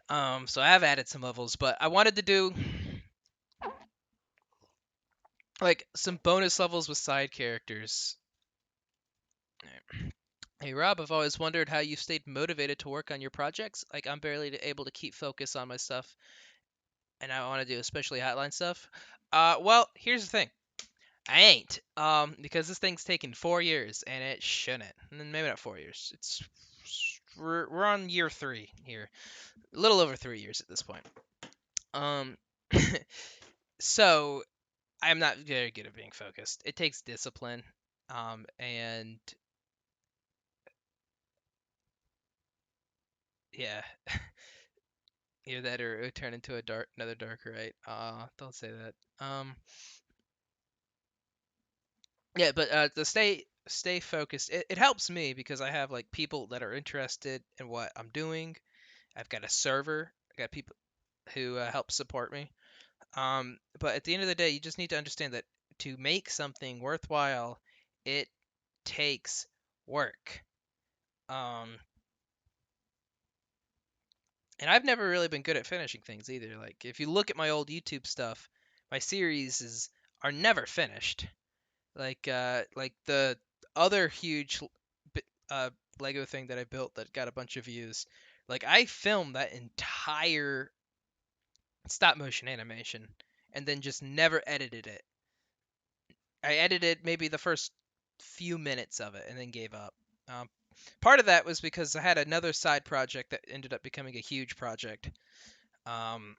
So I have added some levels, but I wanted to do like some bonus levels with side characters. Hey Rob, I've always wondered how you stayed motivated to work on your projects. Like I'm barely able to keep focus on my stuff, and I want to do especially hotline stuff. Well, here's the thing. I ain't. Because this thing's taken 4 years, and it shouldn't. Maybe not 4 years. We're on year 3 here, a little over 3 years at this point. Um, so I'm not very good at being focused. It takes discipline. And yeah, either that or it would turn into another dark right. Don't say that. Yeah, but to stay focused, it helps me because I have like people that are interested in what I'm doing. I've got a server. I got people who help support me. But at the end of the day, you just need to understand that to make something worthwhile, it takes work. Um, and I've never really been good at finishing things either. Like if you look at my old YouTube stuff, my series are never finished. Like the other huge uh, Lego thing that I built that got a bunch of views. Like I filmed that entire stop motion animation and then just never edited it. I edited maybe the first few minutes of it and then gave up. Um, Part of that was because I had another side project that ended up becoming a huge project um,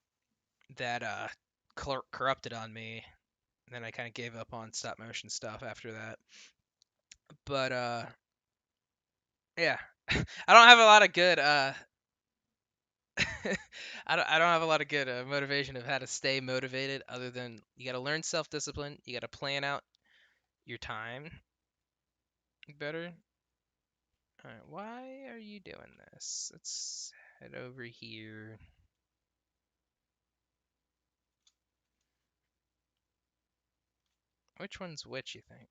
that corrupted on me. And then I kind of gave up on stop motion stuff after that. But yeah, I don't have a lot of good I don't have a lot of good motivation of how to stay motivated other than you got to learn self-discipline. You got to plan out your time better. All right, why are you doing this? Let's head over here. Which one's which, you think?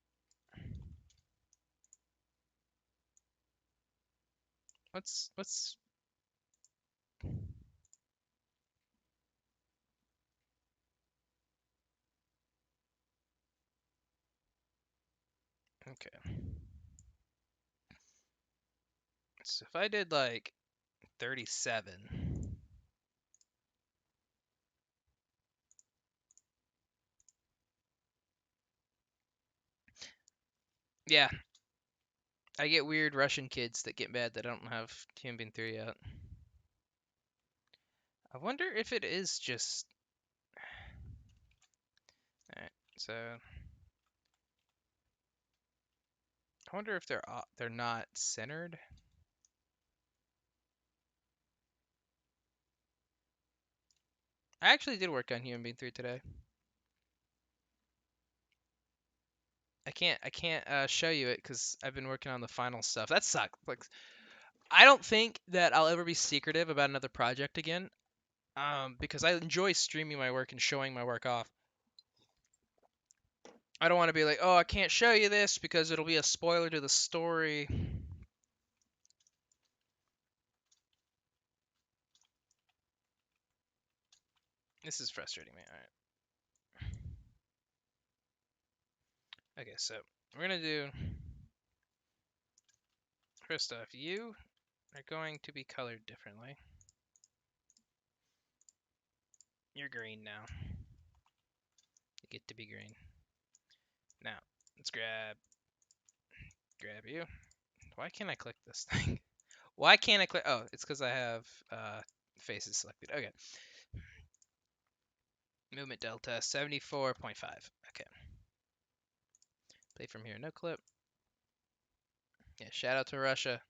What's okay. So if I did like 37. Yeah, I get weird Russian kids that get mad that I don't have Human Being 3 yet. I wonder if it is just. Alright, so I wonder if they're not centered. I actually did work on Human Being 3 today. I can't show you it because I've been working on the final stuff. That sucks. Like I don't think that I'll ever be secretive about another project again. Because I enjoy streaming my work and showing my work off. I don't want to be like, oh, I can't show you this because it'll be a spoiler to the story. This is frustrating me. All right. Okay, so we're gonna do. First off, you are going to be colored differently. You're green now. You get to be green. Now, let's grab you. Why can't I click this thing? Why can't I click? Oh, it's because I have faces selected. Okay. Movement delta 74.5. Okay. Play from here. No clip. Yeah, shout out to Russia.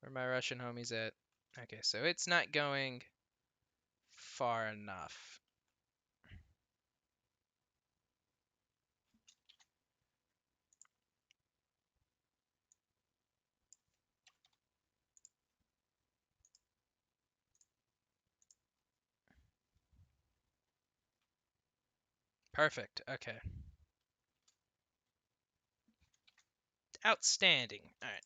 Where my Russian homies at? Okay, so it's not going far enough. Perfect. Okay. Outstanding. All right.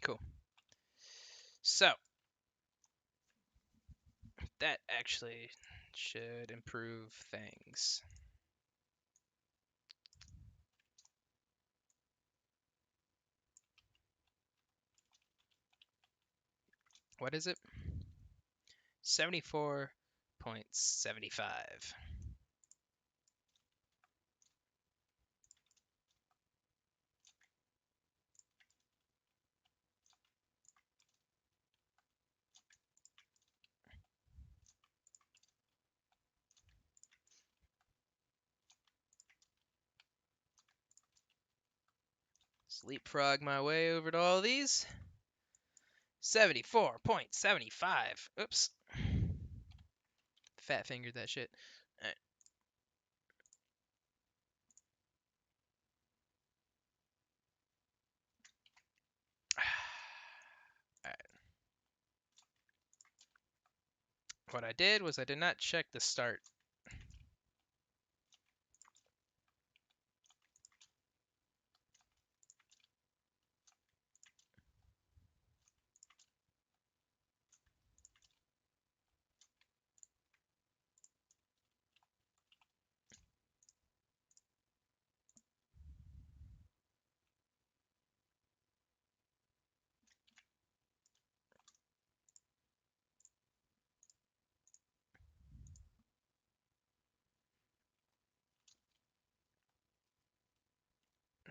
Cool. So, that actually should improve things. What is it? 74.75. Leapfrog my way over to all these. 74.75. Oops. Fat fingered that shit. All right. All right. What I did was I did not check the start.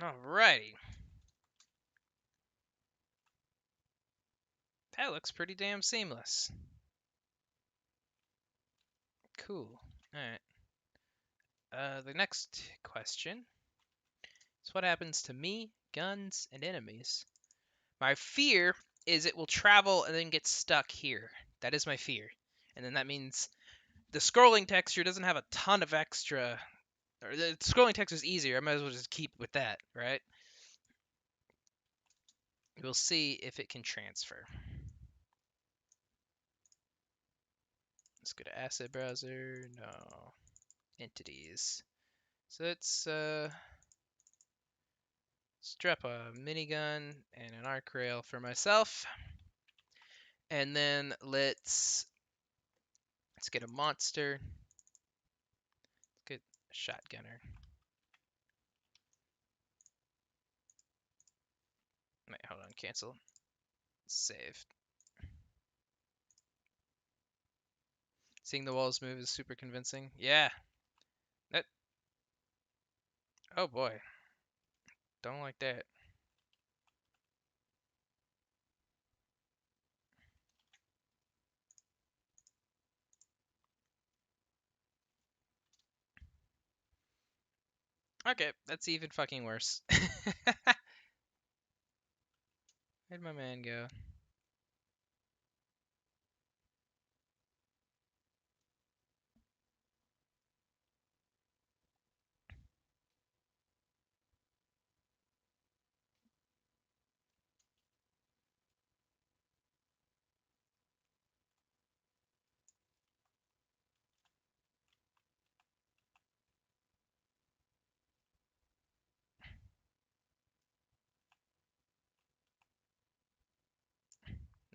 Alrighty. That looks pretty damn seamless. Cool. Alright. The next question It's what happens to me, guns, and enemies. My fear is it will travel and then get stuck here. That is my fear. And then that means the scrolling texture doesn't have a ton of extra. Or the scrolling text is easier. I might as well just keep with that, right? We'll see if it can transfer. Let's go to asset browser. No. Entities. So let's strap a minigun and an arc rail for myself. And then let's get a monster. Let's get a shotgunner. Wait, hold on, cancel. Save. Seeing the walls move is super convincing. Yeah. That. Oh boy. Don't like that. Okay, that's even fucking worse. Where'd my man go?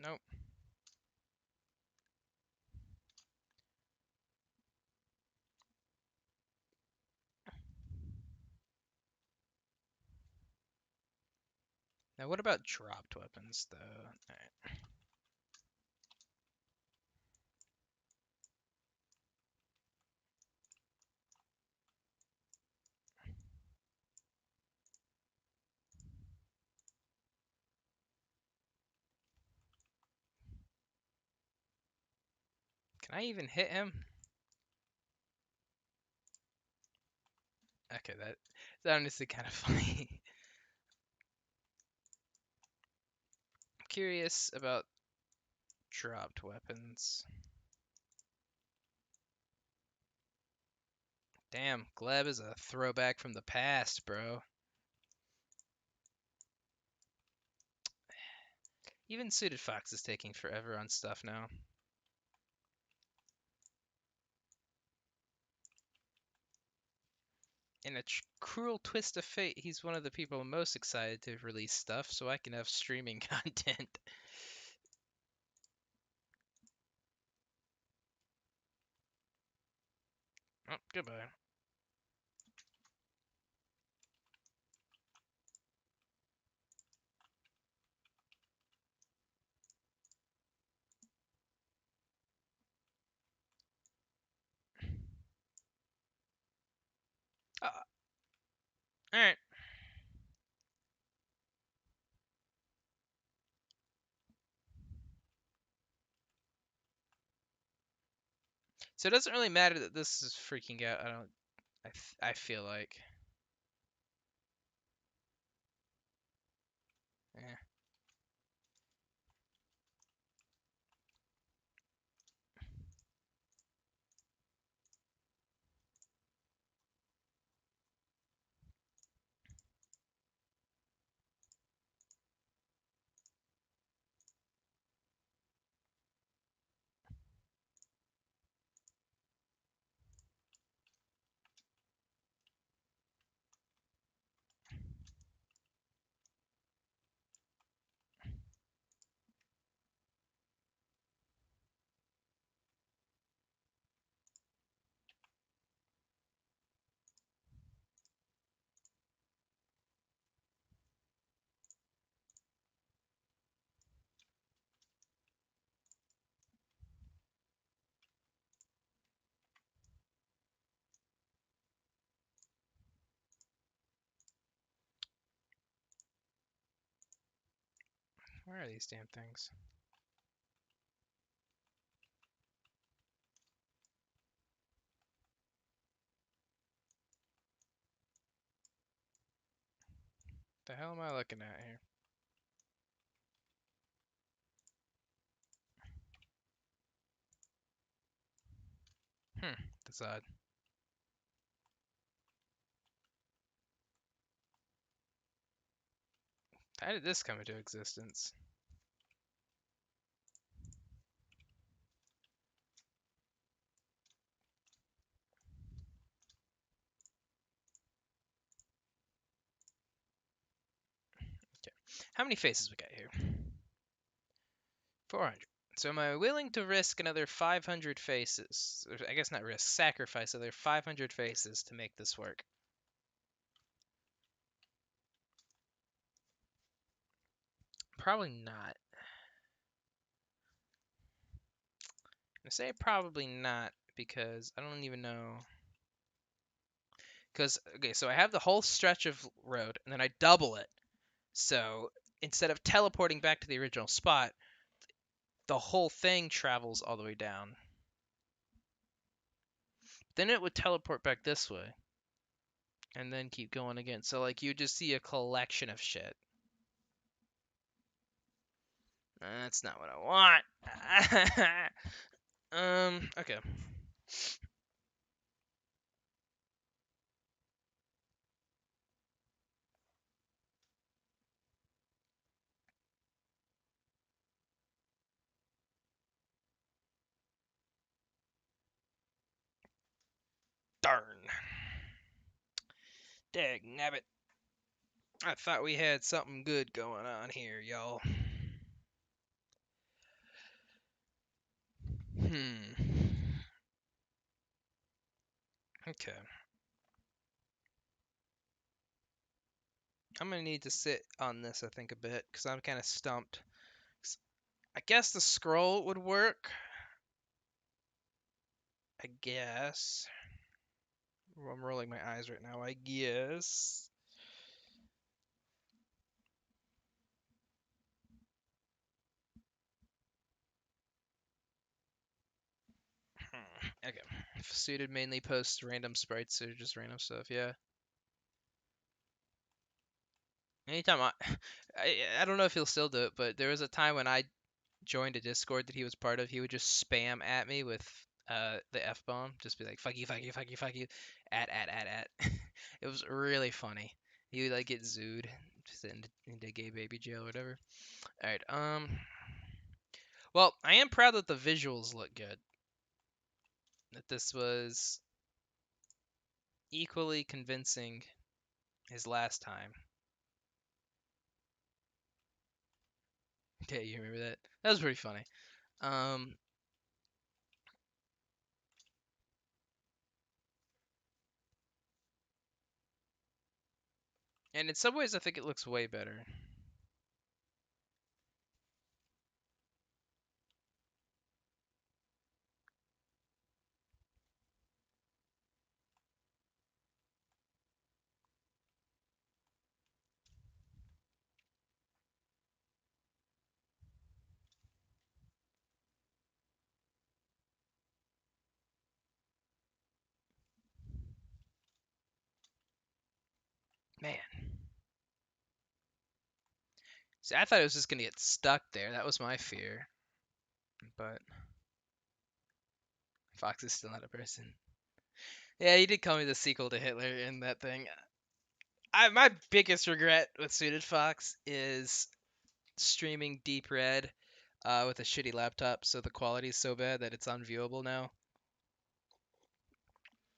Nope. Now what about dropped weapons though? Alright. Can I even hit him? Okay, that's honestly kind of funny. I'm curious about dropped weapons. Damn, Gleb is a throwback from the past, bro. Even Suited Fox is taking forever on stuff now. In a cruel twist of fate, he's one of the people most excited to release stuff so I can have streaming content. Oh, goodbye. Alright. So it doesn't really matter that this is freaking out. I feel like. Eh. Where are these damn things? The hell am I looking at here? That's odd. How did this come into existence? Okay. How many faces we got here? 400. So am I willing to risk another 500 faces? Or I guess not risk, sacrifice another 500 faces to make this work. Probably not. I'm gonna say probably not because I don't even know. Because, okay, so I have the whole stretch of road and then I double it. So instead of teleporting back to the original spot, the whole thing travels all the way down. Then it would teleport back this way and then keep going again. So, like, you just see a collection of shit. That's not what I want. Okay. Darn. Dag nabbit. I thought we had something good going on here, y'all. Okay. I'm gonna need to sit on this, I think, a bit, because I'm kind of stumped. I guess the scroll would work. I guess. I'm rolling my eyes right now. I guess. Okay. Suited mainly posts random sprites or just random stuff. Yeah. Anytime I don't know if he'll still do it, but there was a time when I joined a Discord that he was part of, he would just spam at me with the F bomb, just be like fuck you, fuck you, fuck you, fuck you, at. It was really funny. He would like get zooed, just into gay baby jail or whatever. All right. Well, I am proud that the visuals look good. That this was equally convincing as last time. Yeah, you remember that? That was pretty funny. Um, and in some ways, I think it looks way better. Man, see, I thought it was just gonna get stuck there. That was my fear. But Fox is still not a person. Yeah, you did call me the sequel to Hitler in that thing. My biggest regret with Suited Fox is streaming Deep Red with a shitty laptop, so the quality is so bad that it's unviewable now.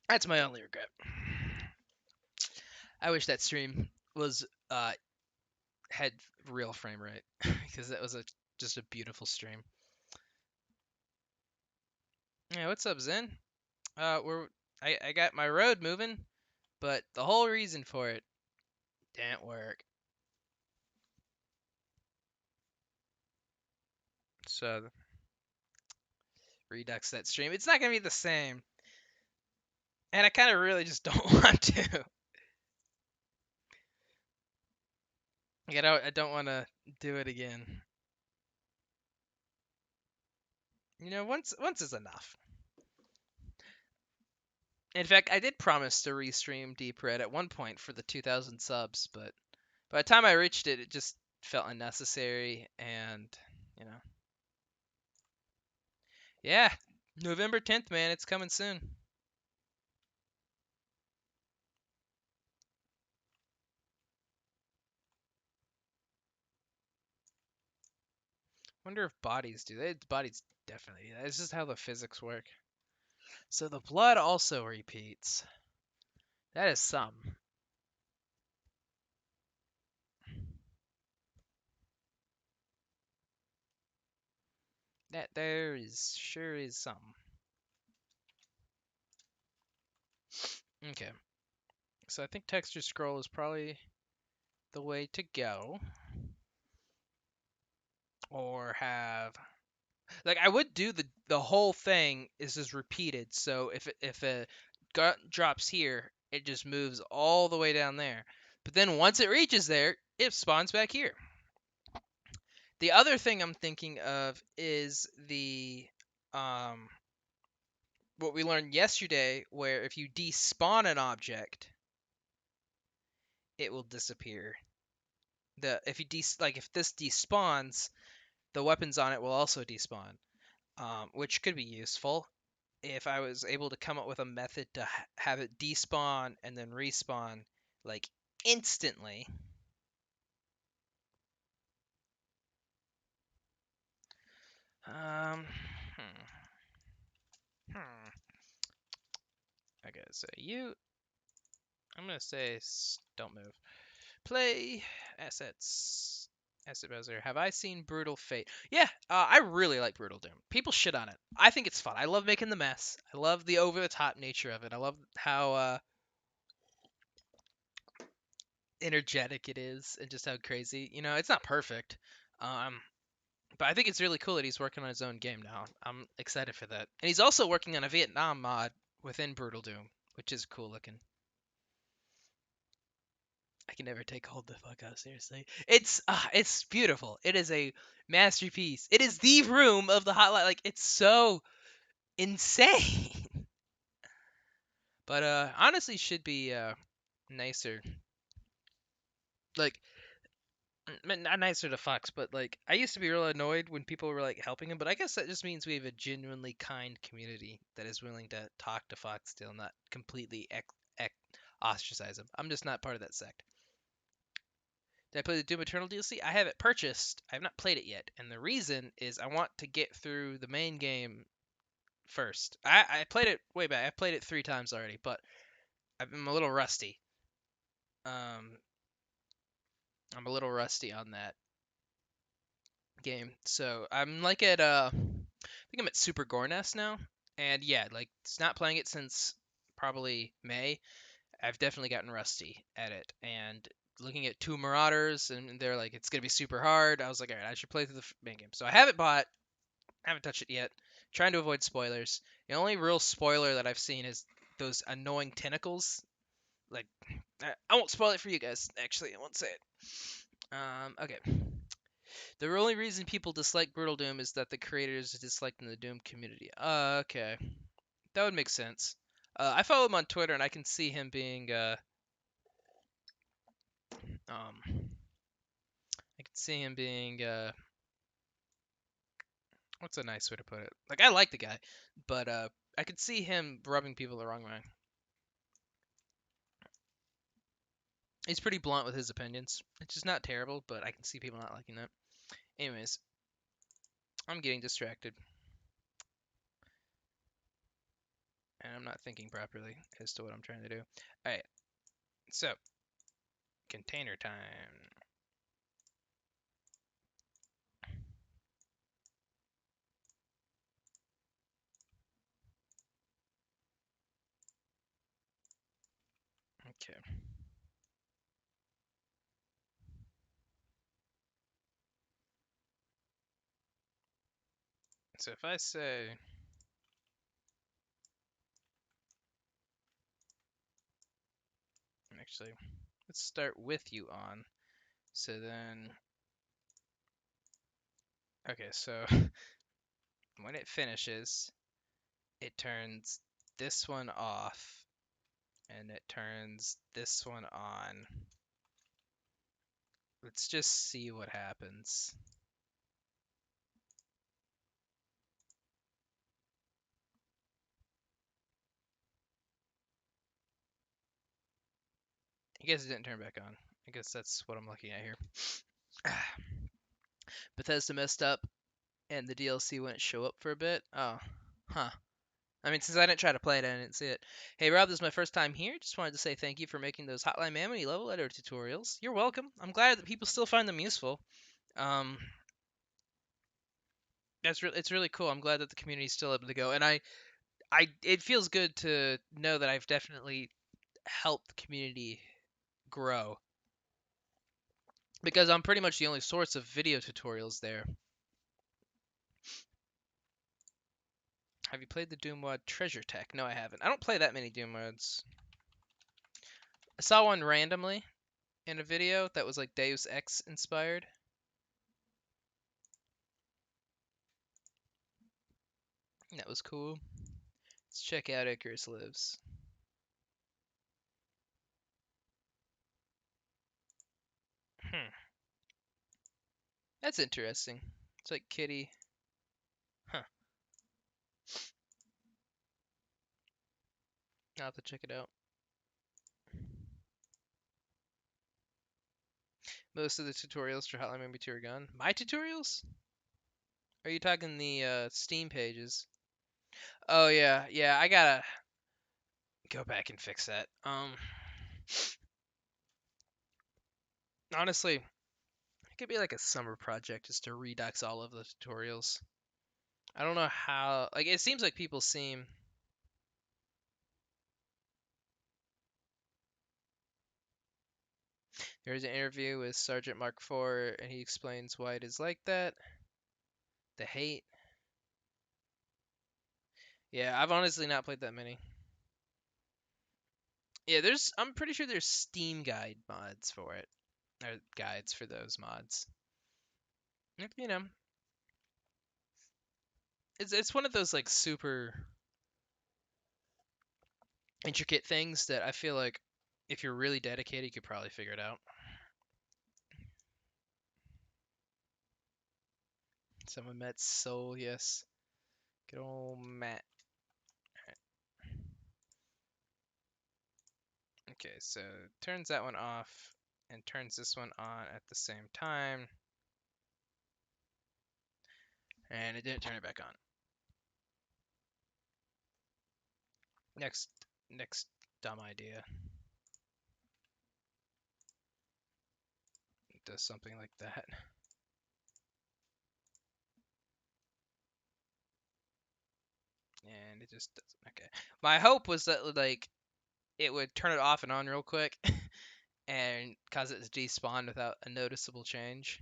That's my only regret. I wish that stream was had real frame rate because that was just a beautiful stream. Yeah, what's up, Zen? I got my road moving, but the whole reason for it didn't work. So redux that stream. It's not gonna be the same, and I kind of really just don't want to. Like, I don't want to do it again. Once is enough. In fact, I did promise to restream Deep Red at one point for the 2,000 subs, but By the time I reached it, it just felt unnecessary, and you know, yeah, November 10th, man, it's coming soon. Wonder if bodies do. Bodies definitely. That's just how the physics work. So the blood also repeats. That is some. That there is sure is some. Okay. So I think texture scroll is probably the way to go. Or have like I would do the whole thing is just repeated. So if a gut drops here, it just moves all the way down there. But then once it reaches there, it spawns back here. The other thing I'm thinking of is the um what we learned yesterday, where if you despawn an object, it will disappear. The if you like if this despawns, the weapons on it will also despawn, which could be useful if I was able to come up with a method to have it despawn and then respawn like instantly. Um, hmm, hmm. Okay, so I'm gonna say don't move. Play assets. Asset browser. Have I seen Brutal Fate? Yeah, I really like Brutal Doom. People shit on it. I think it's fun. I love making the mess. I love the over the top nature of it. I love how energetic it is and just how crazy. You know, it's not perfect. Um, but I think it's really cool that he's working on his own game now. I'm excited for that. And he's also working on a Vietnam mod within Brutal Doom, which is cool looking. I can never take Hold the Fuck Out seriously. It's beautiful. It is a masterpiece. It is the room of the hotline. Like it's so insane. But honestly should be nicer. Like not nicer to Fox, but like I used to be real annoyed when people were like helping him, but I guess that just means we have a genuinely kind community that is willing to talk to Fox still, not completely ostracize him. I'm just not part of that sect. Did I play the Doom Eternal DLC? I have it purchased. I have not played it yet, and the reason is I want to get through the main game first. I played it way back. I played it 3 times already, but I'm a little rusty. Um, I'm a little rusty on that game. So I'm like at I think I'm at Super Gornest now. And yeah, like it's not playing it since probably May. I've definitely gotten rusty at it. And looking at two Marauders and they're like it's gonna be super hard. I was like, all right, I should play through the main game. So I have it bought. I haven't touched it yet. Trying to avoid spoilers. The only real spoiler that I've seen is those annoying tentacles. Like I won't spoil it for you guys. Actually, I won't say it. Okay. The only reason people dislike Brutal Doom is that the creators disliked in the Doom community. Okay. That would make sense. I follow him on Twitter and I can see him being um I can see him being what's a nice way to put it? Like I like the guy, but I could see him rubbing people the wrong way. He's pretty blunt with his opinions. It's just not terrible, but I can see people not liking that. Anyways, I'm getting distracted. And I'm not thinking properly as to what I'm trying to do. Alright, so container time. Okay. So if I say actually let's start with you on. So then okay, so when it finishes, it turns this one off and it turns this one on. Let's just see what happens. I guess it didn't turn back on. I guess that's what I'm looking at here. Bethesda messed up and the DLC wouldn't show up for a bit. Oh, huh. I mean, since I didn't try to play it, I didn't see it. Hey, Rob, this is my first time here. Just wanted to say thank you for making those Hotline Miami level editor tutorials. You're welcome. I'm glad that people still find them useful. Um, it's really cool. I'm glad that the community's still able to go, and it feels good to know that I've definitely helped the community grow because I'm pretty much the only source of video tutorials there. Have you played the Doom mod Treasure Tech? No, I haven't. I don't play that many Doom mods. I saw one randomly in a video that was like Deus Ex inspired. That was cool. Let's check out Icarus Lives. Hmm. That's interesting. It's like Kitty. Huh. I'll have to check it out. Most of the tutorials for Hotline Miami 2 are gone. My tutorials? Are you talking the Steam pages? Oh yeah, yeah. I gotta go back and fix that. Honestly, it could be like a summer project just to redux all of the tutorials. I don't know how. Like, it seems like people seem. There's an interview with Sergeant Mark IV, and he explains why it is like that. The hate. Yeah, I've honestly not played that many. Yeah, I'm pretty sure there's Steam guide mods for it, or guides for those mods. You know, it's one of those like super intricate things that I feel like if you're really dedicated, you could probably figure it out. Someone met Soul, yes. Good old Matt. Okay, so turns that one off and turns this one on at the same time. And it didn't turn it back on. Next dumb idea. It does something like that. And it just doesn't. Okay. My hope was that like it would turn it off and on real quick and cause it to despawn without a noticeable change.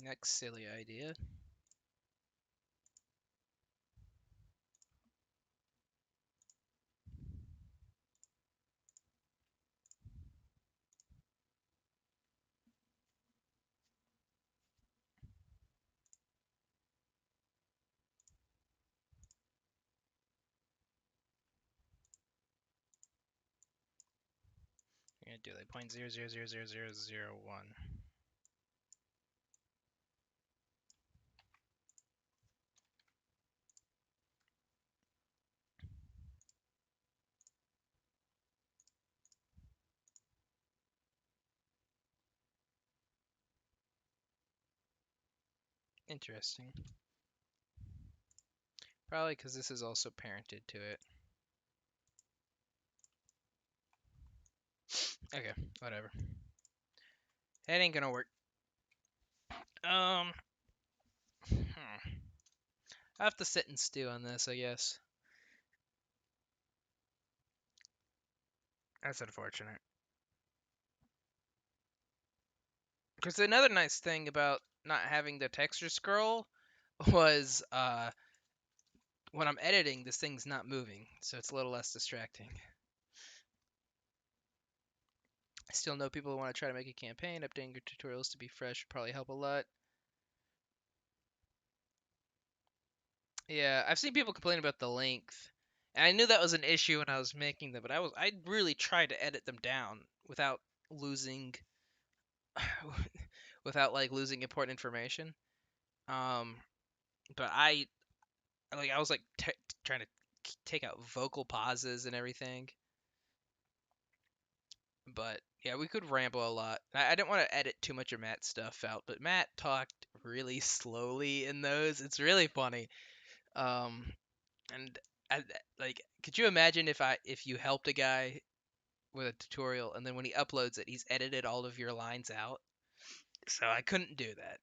Next silly idea. We're gonna do like 0.000001. Interesting. Probably because this is also parented to it. Okay, whatever. That ain't gonna work. Um, I have to sit and stew on this, I guess. That's unfortunate. Because another nice thing about not having the texture scroll was when I'm editing, this thing's not moving, so it's a little less distracting. I still know people who want to try to make a campaign. Updating your tutorials to be fresh would probably help a lot. Yeah, I've seen people complain about the length. And I knew that was an issue when I was making them, but I really tried to edit them down without losing without like losing important information. Um, but I was like trying to take out vocal pauses and everything. But yeah, we could ramble a lot. I didn't want to edit too much of Matt's stuff out, but Matt talked really slowly in those. It's really funny. Um, and I, like, could you imagine if you helped a guy with a tutorial and then when he uploads it, he's edited all of your lines out? So I couldn't do that.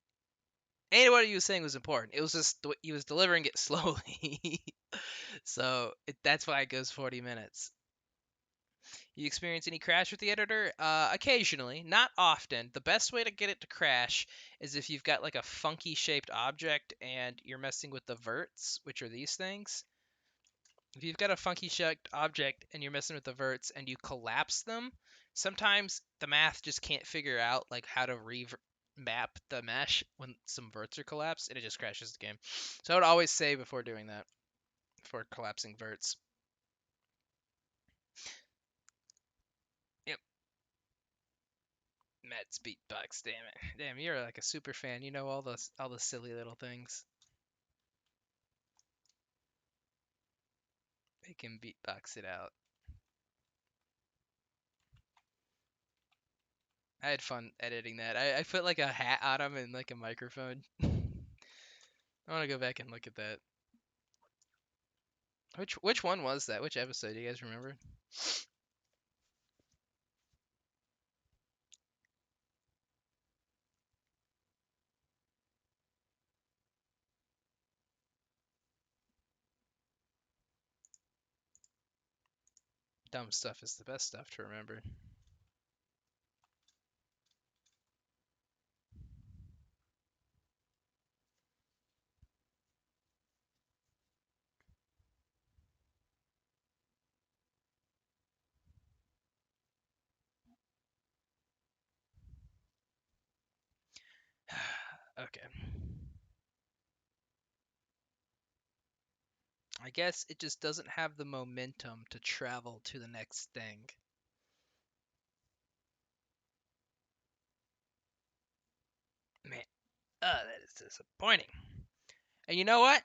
And what he was saying was important. It was just he was delivering it slowly. So that's why it goes 40 minutes. You experience any crash with the editor? Occasionally, not often. The best way to get it to crash is if you've got like a funky shaped object and you're messing with the verts, which are these things. If you've got a funky shaped object and you're messing with the verts and you collapse them, sometimes the math just can't figure out like how to remap the mesh when some verts are collapsed and it just crashes the game. So I would always say before doing that, before collapsing verts. Yep, Matt's beatbox. Damn it, damn, you're like a super fan. You know all the silly little things. They can beatbox it out. I had fun editing that. I put like a hat on him and like a microphone. I want to go back and look at that. Which one was that? Which episode? Do you guys remember? Dumb stuff is the best stuff to remember. Okay. I guess it just doesn't have the momentum to travel to the next thing. Man, that is disappointing. And you know what?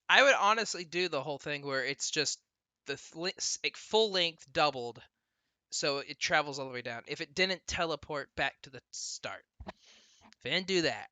I would honestly do the whole thing where it's just the like full length doubled, so it travels all the way down. If it didn't teleport back to the start, if it didn't do that,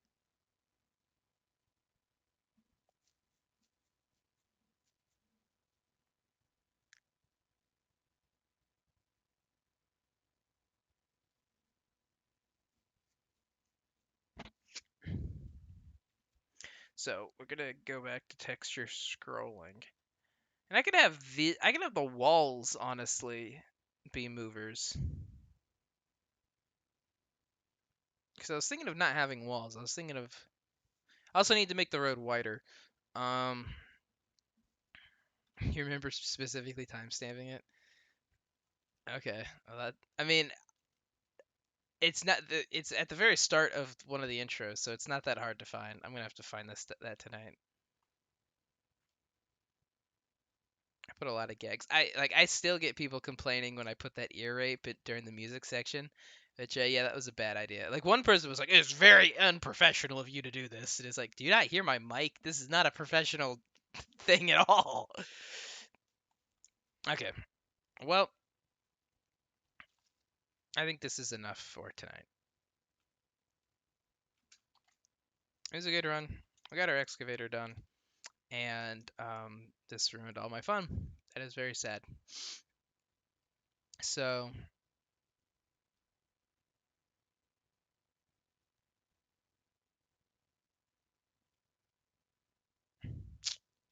so we're gonna go back to texture scrolling, and I can have the walls honestly be movers. Because I was thinking of not having walls. I was thinking of. I also need to make the road wider. Um, you remember specifically timestamping it? Okay. Well, that. I mean, it's not. It's at the very start of one of the intros, so it's not that hard to find. I'm gonna have to find that tonight. I put a lot of gags. I still get people complaining when I put that ear rape during the music section. Which yeah, that was a bad idea. Like one person was like, "It's very unprofessional of you to do this." And it's like, do you not hear my mic? This is not a professional thing at all. Okay. Well, I think this is enough for tonight. It was a good run. We got our excavator done, and this ruined all my fun. That is very sad. So,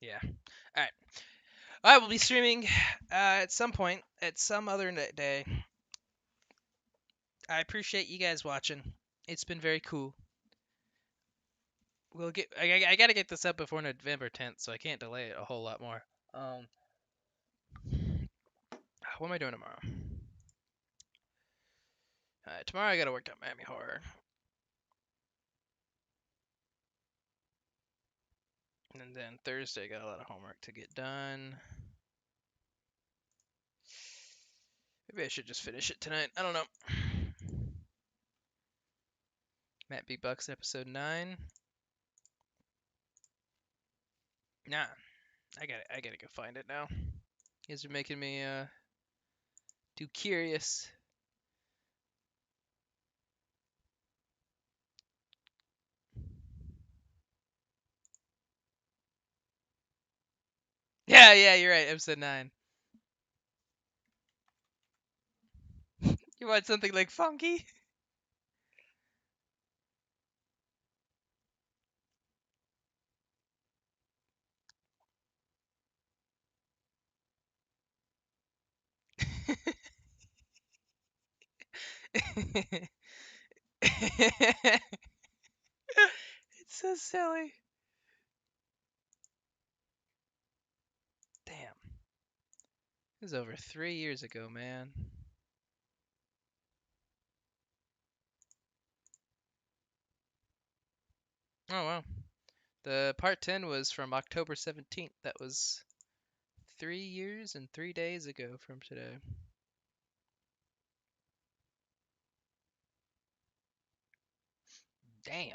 yeah. All right. I will be streaming at some point, at some other day. I appreciate you guys watching. It's been very cool. we'll get. I gotta get this up before November 10th, so I can't delay it a whole lot more. What am I doing tomorrow? Tomorrow I gotta work on Miami Horror, and then Thursday I got a lot of homework to get done. Maybe I should just finish it tonight. I don't know. Matt B. Bucks episode 9. Nah, I gotta go find it now. You guys are making me too curious. Yeah, you're right. Episode 9. You want something like funky? It's so silly. Damn. It was over 3 years ago, man. Oh wow. The part 10 was from October 17th. That was 3 years and 3 days ago from today. Damn.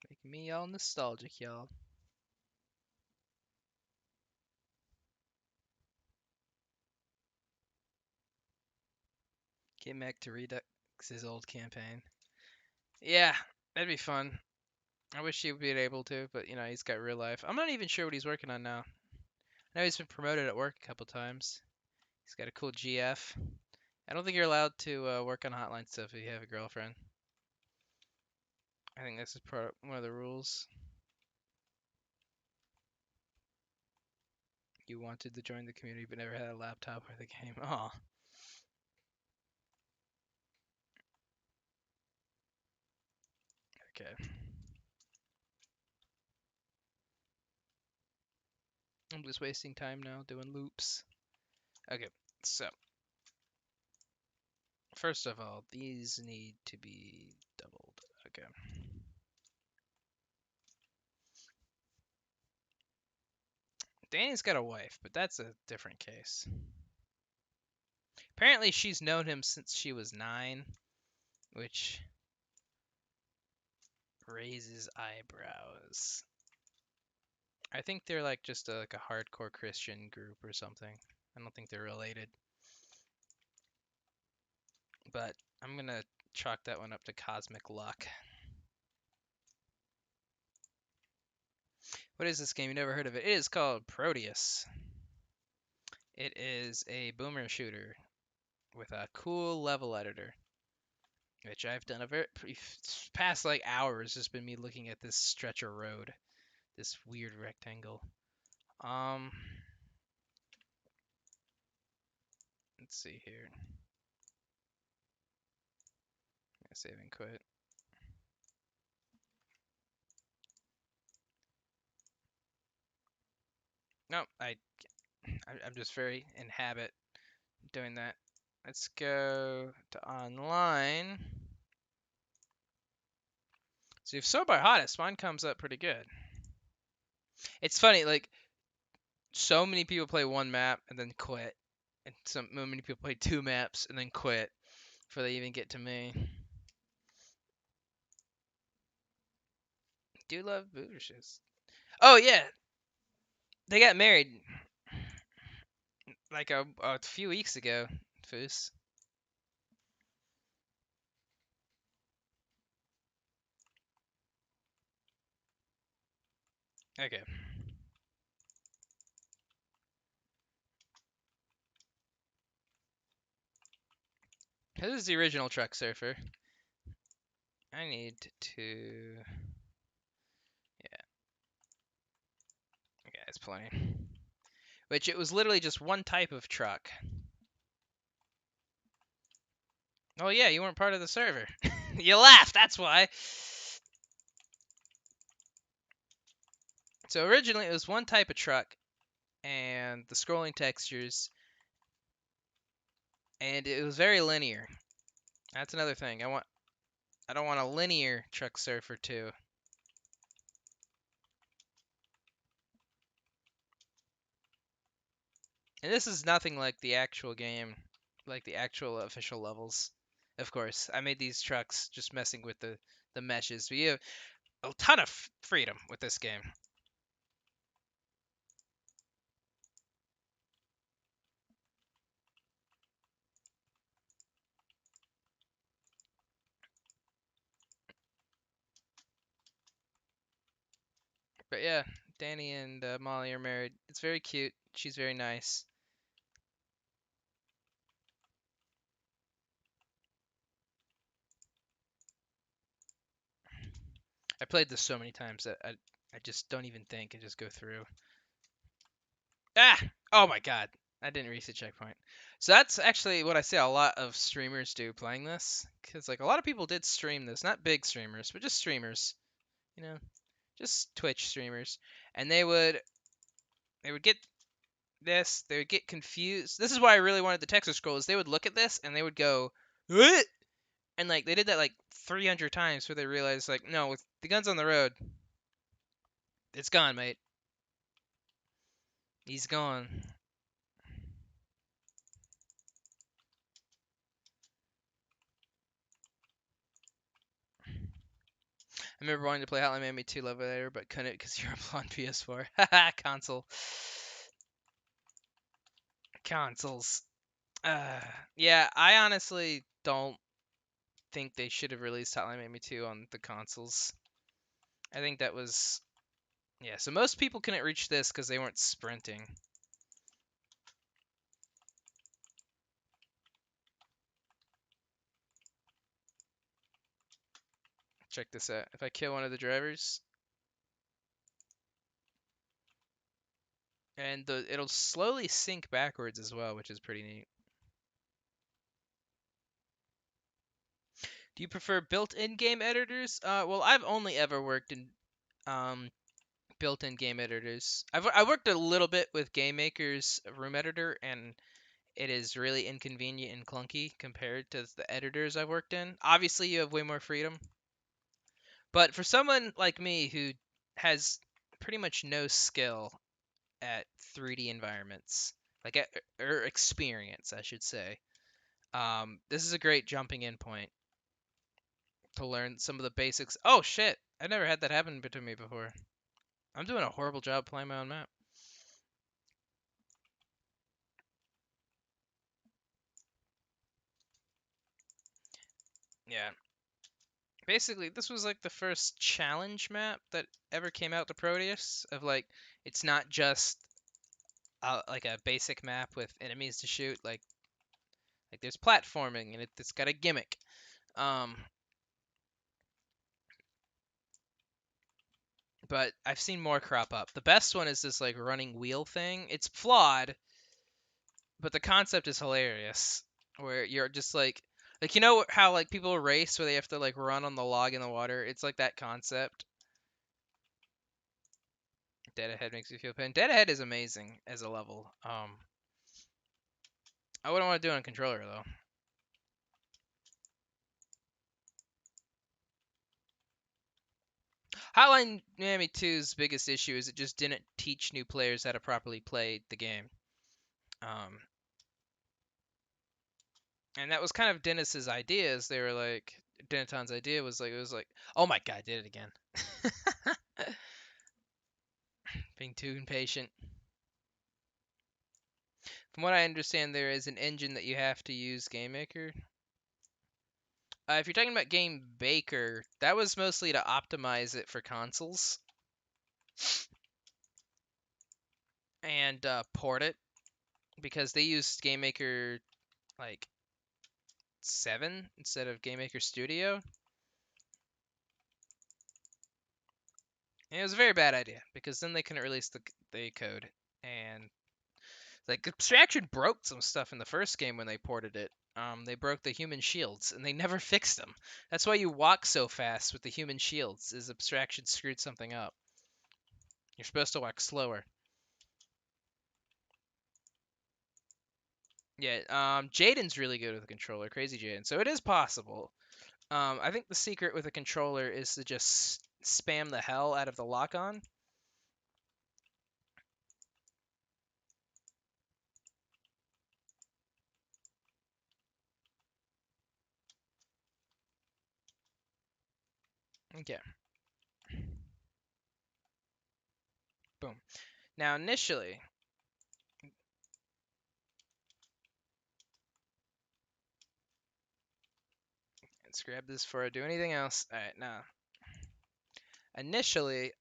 Making me all nostalgic, y'all. Came back to Redux his old campaign. Yeah, that'd be fun. I wish he would be able to, but he's got real life. I'm not even sure what he's working on now. I know he's been promoted at work a couple times. He's got a cool GF. I don't think you're allowed to work on hotline stuff if you have a girlfriend. I think this is one of the rules. You wanted to join the community but never had a laptop or the game. Oh. Okay. I'm just wasting time now doing loops. Okay, so first of all, these need to be doubled. Okay. Danny's got a wife, but that's a different case. Apparently, she's known him since she was 9, which raises eyebrows. I think they're like just like a hardcore Christian group or something. I don't think they're related. But I'm gonna chalk that one up to cosmic luck. What is this game? You never heard of it? It is called Prodeus. It is a boomer shooter with a cool level editor, which I've done a very past like hours. Just been me looking at this stretch of road, this weird rectangle. Let's see here. Save and quit. No, I'm just very in habit doing that. Let's go to online. So if sort by hottest, mine comes up pretty good. It's funny, like so many people play one map and then quit, and so many people play 2 maps and then quit before they even get to me. Do love booterships. Oh yeah, they got married like a few weeks ago. Foos. Okay. This is the original Truck Surfer. I need to. Yeah. Okay, it's plenty. Which it was literally just one type of truck. Oh yeah, you weren't part of the server. You laughed, that's why. So originally it was one type of truck and the scrolling textures, and it was very linear. That's another thing. I don't want a linear truck surfer too. And this is nothing like the actual game, like the actual official levels. Of course, I made these trucks just messing with the meshes. We have a ton of freedom with this game. But yeah, Danny and Molly are married. It's very cute. She's very nice. I played this so many times that I just don't even think. I just go through. Ah! Oh my god. I didn't reach the checkpoint. So that's actually what I see a lot of streamers do playing this. Because, like, a lot of people did stream this. Not big streamers, but just streamers. You know, just Twitch streamers. And they would get this, they would get confused. This is why I really wanted the Texas scroll, is they would look at this and they would go, what? And, like, they did that, like, 300 times before they realized, like, no, with the guns on the road, it's gone, mate. He's gone. I remember wanting to play Hotline Miami 2 Love Later, but couldn't because you're on PS4. Haha, console. Consoles. Uh, yeah, I honestly don't think they should have released Hotline Miami 2 on the consoles. I think that was. Yeah, so most people couldn't reach this because they weren't sprinting. Check this out. If I kill one of the drivers, and it'll slowly sink backwards as well, which is pretty neat. Do you prefer built-in game editors? Well, I've only ever worked in um, built-in game editors. I worked a little bit with Game Maker's room editor, and it is really inconvenient and clunky compared to the editors I've worked in. Obviously, you have way more freedom, but for someone like me who has pretty much no skill at 3D environments, or experience, I should say, this is a great jumping in point to learn some of the basics. Oh shit! I've never had that happen to me before. I'm doing a horrible job playing my own map. Yeah. Basically, this was like the first challenge map that ever came out to Prodeus. Of like, it's not just like a basic map with enemies to shoot. Like there's platforming and it's got a gimmick. Um, but I've seen more crop up. The best one is this like running wheel thing. It's flawed, but the concept is hilarious. Where you're just like you know how like people race where they have to like run on the log in the water. It's like that concept. Dead Ahead makes me feel pain. Dead Ahead is amazing as a level. I wouldn't want to do it on controller though. Hotline Miami 2's biggest issue is it just didn't teach new players how to properly play the game. Um, and that was kind of Dennis's ideas. They were like Denaton's idea was like it was like, oh my god, I did it again. Being too impatient. From what I understand, there is an engine that you have to use Game Maker. If you're talking about Game Baker, that was mostly to optimize it for consoles and port it because they used Game Maker like 7 instead of Game Maker Studio. And it was a very bad idea because then they couldn't release the code, and like abstraction broke some stuff in the first game when they ported it. They broke the human shields, and they never fixed them. That's why you walk so fast with the human shields, is Abstraction screwed something up. You're supposed to walk slower. Yeah, Jaden's really good with a controller, Crazy Jaden, so it is possible. I think the secret with a controller is to just spam the hell out of the lock-on. Okay, boom. Now, initially, let's grab this before I do anything else. All right, now, initially,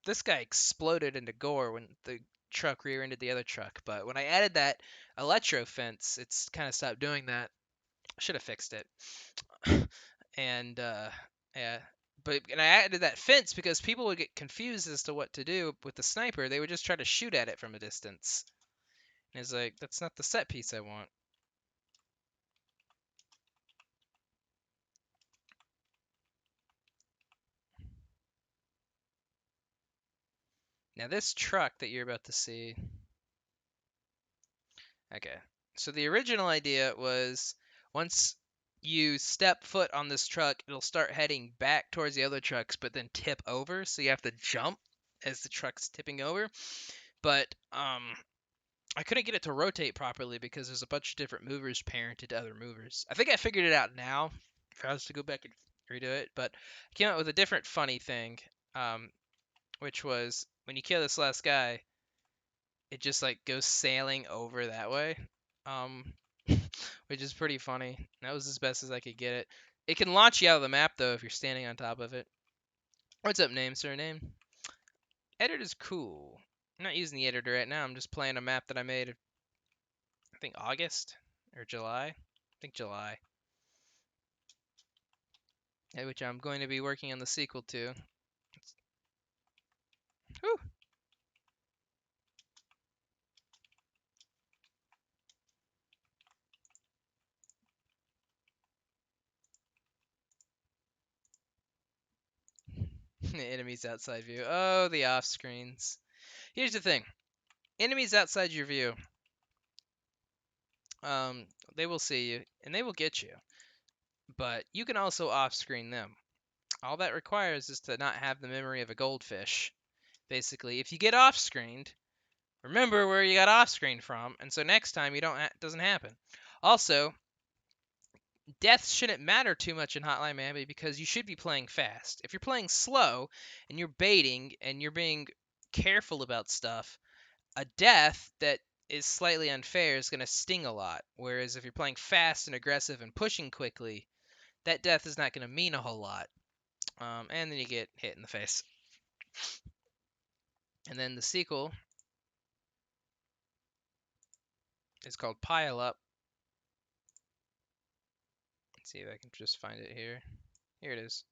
this guy exploded into gore when the truck rear-ended the other truck, but when I added that electro fence, it's kind of stopped doing that. I should have fixed it. And yeah, and I added that fence because people would get confused as to what to do with the sniper. They would just try to shoot at it from a distance. And it's like, that's not the set piece I want. Now this truck that you're about to see. Okay. So the original idea was once you step foot on this truck, it'll start heading back towards the other trucks, but then tip over. So you have to jump as the truck's tipping over. But I couldn't get it to rotate properly because there's a bunch of different movers parented to other movers. I think I figured it out now. If I was to go back and redo it, but I came up with a different funny thing, which was when you kill this last guy, it just like goes sailing over that way, um, which is pretty funny. That was as best as I could get it. It can launch you out of the map though if you're standing on top of it. What's up, name, surname? Editor's cool. I'm not using the editor right now. I'm just playing a map that I made, I think August or July. I think July. Which I'm going to be working on the sequel to. Whew. Enemies outside view. Oh, the off screens. Here's the thing. Enemies outside your view. They will see you and they will get you. But you can also off screen them. All that requires is to not have the memory of a goldfish. Basically, if you get off screened, remember where you got off screen from, and so next time you don't doesn't happen. Also, deaths shouldn't matter too much in Hotline Miami because you should be playing fast. If you're playing slow and you're baiting and you're being careful about stuff, a death that is slightly unfair is going to sting a lot. Whereas if you're playing fast and aggressive and pushing quickly, that death is not going to mean a whole lot. And then you get hit in the face. And then the sequel is called Pile Up. Let's see if I can just find it here. Here it is.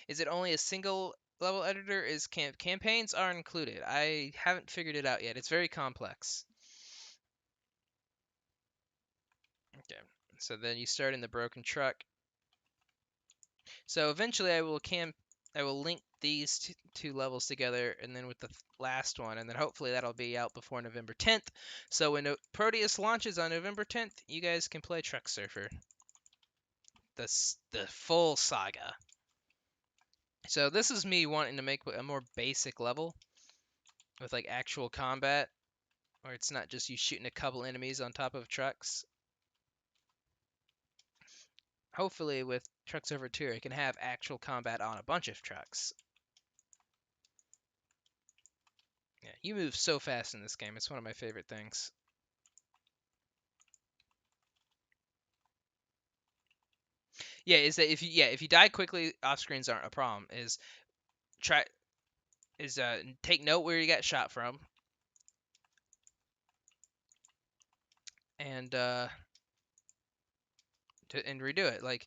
Is it only a single level editor? Is campaigns are included? I haven't figured it out yet. It's very complex. Okay. So then you start in the broken truck. So eventually I will link these two levels together, and then with the last one, and then hopefully that'll be out before November 10th. So when Prodeus launches on November 10th, you guys can play Truck Surfer, the full saga. So this is me wanting to make a more basic level with like actual combat, where it's not just you shooting a couple enemies on top of trucks. Hopefully with Truck Surfer 2, it can have actual combat on a bunch of trucks. Yeah, you move so fast in this game. It's one of my favorite things. Yeah, is that if you die quickly, off screens aren't a problem. Try take note where you got shot from, and and redo it. Like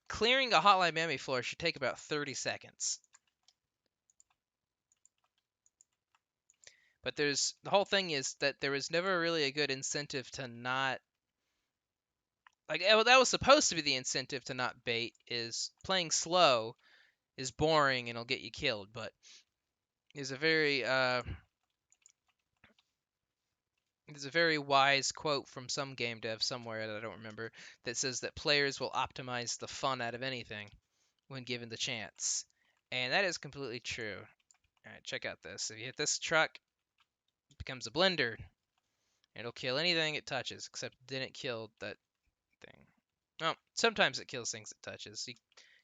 clearing a Hotline Miami floor should take about 30 seconds. But the whole thing is that there was never really a good incentive to not like well, that was supposed to be the incentive to not bait is playing slow is boring and it'll get you killed, but there's a very wise quote from some game dev somewhere that I don't remember that says that players will optimize the fun out of anything when given the chance. And that is completely true. All right, check out this. If you hit this truck, it becomes a blender. It'll kill anything it touches, except it didn't kill that thing. Well, sometimes it kills things it touches.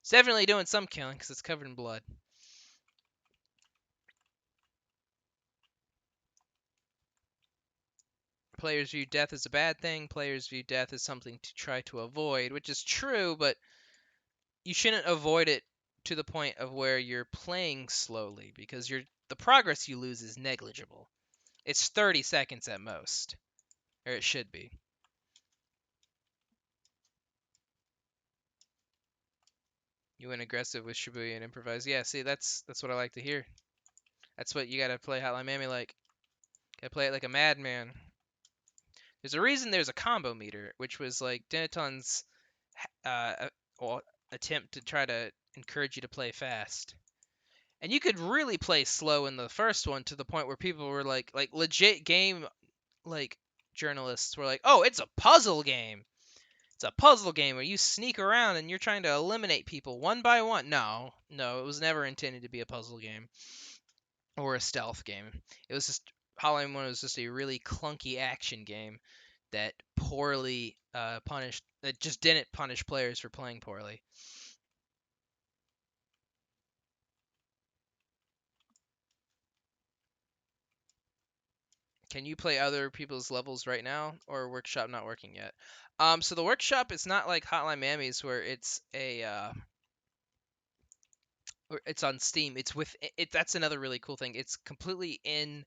It's definitely doing some killing because it's covered in blood. Players view death as a bad thing. Players view death as something to try to avoid, which is true, but you shouldn't avoid it to the point of where you're playing slowly because the progress you lose is negligible. It's 30 seconds at most, or it should be. You went aggressive with Shibuya and improvise. Yeah, see, that's what I like to hear. That's what you gotta play Hotline Miami like. Gotta play it like a madman. There's a reason there's a combo meter, which was like Denaton's uh, well, attempt to try to encourage you to play fast. And you could really play slow in the first one to the point where people were like legit game like journalists were like, "Oh, it's a puzzle game. It's a puzzle game where you sneak around and you're trying to eliminate people one by one." No, no, it was never intended to be a puzzle game or a stealth game. It was just Hotline 1 was just a really clunky action game that poorly punished that just didn't punish players for playing poorly. Can you play other people's levels right now, or workshop not working yet? So the workshop is not like Hotline Miami's where it's on Steam. It's with it. That's another really cool thing. It's completely in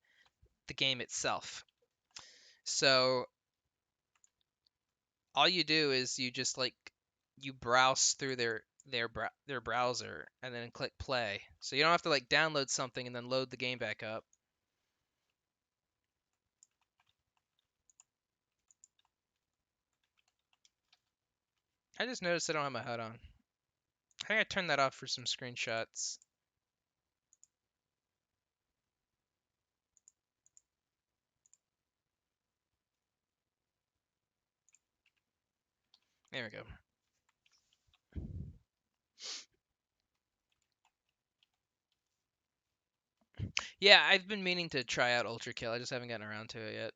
the game itself. So all you do is you just like you browse through their browser and then click play. So you don't have to like download something and then load the game back up. I just noticed I don't have my HUD on. I think I turned that off for some screenshots. There we go. Yeah, I've been meaning to try out Ultra Kill. I just haven't gotten around to it yet.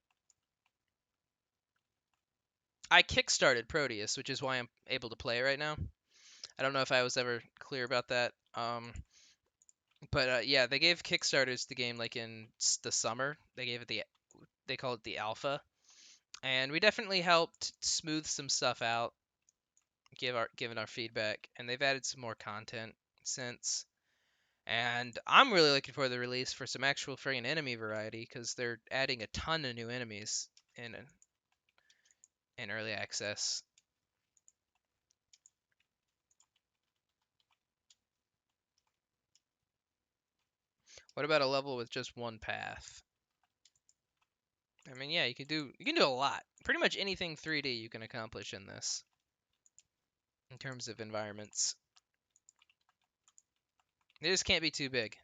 I kickstarted Prodeus, which is why I'm able to play it right now. I don't know if I was ever clear about that. But yeah, they gave Kickstarters the game like in the summer. They call it the alpha, and we definitely helped smooth some stuff out, given our feedback, and they've added some more content since. And I'm really looking for the release for some actual friggin' enemy variety because they're adding a ton of new enemies in early access. What about a level with just one path? I mean, yeah, you can do a lot. Pretty much anything 3D you can accomplish in this in terms of environments. They just can't be too big.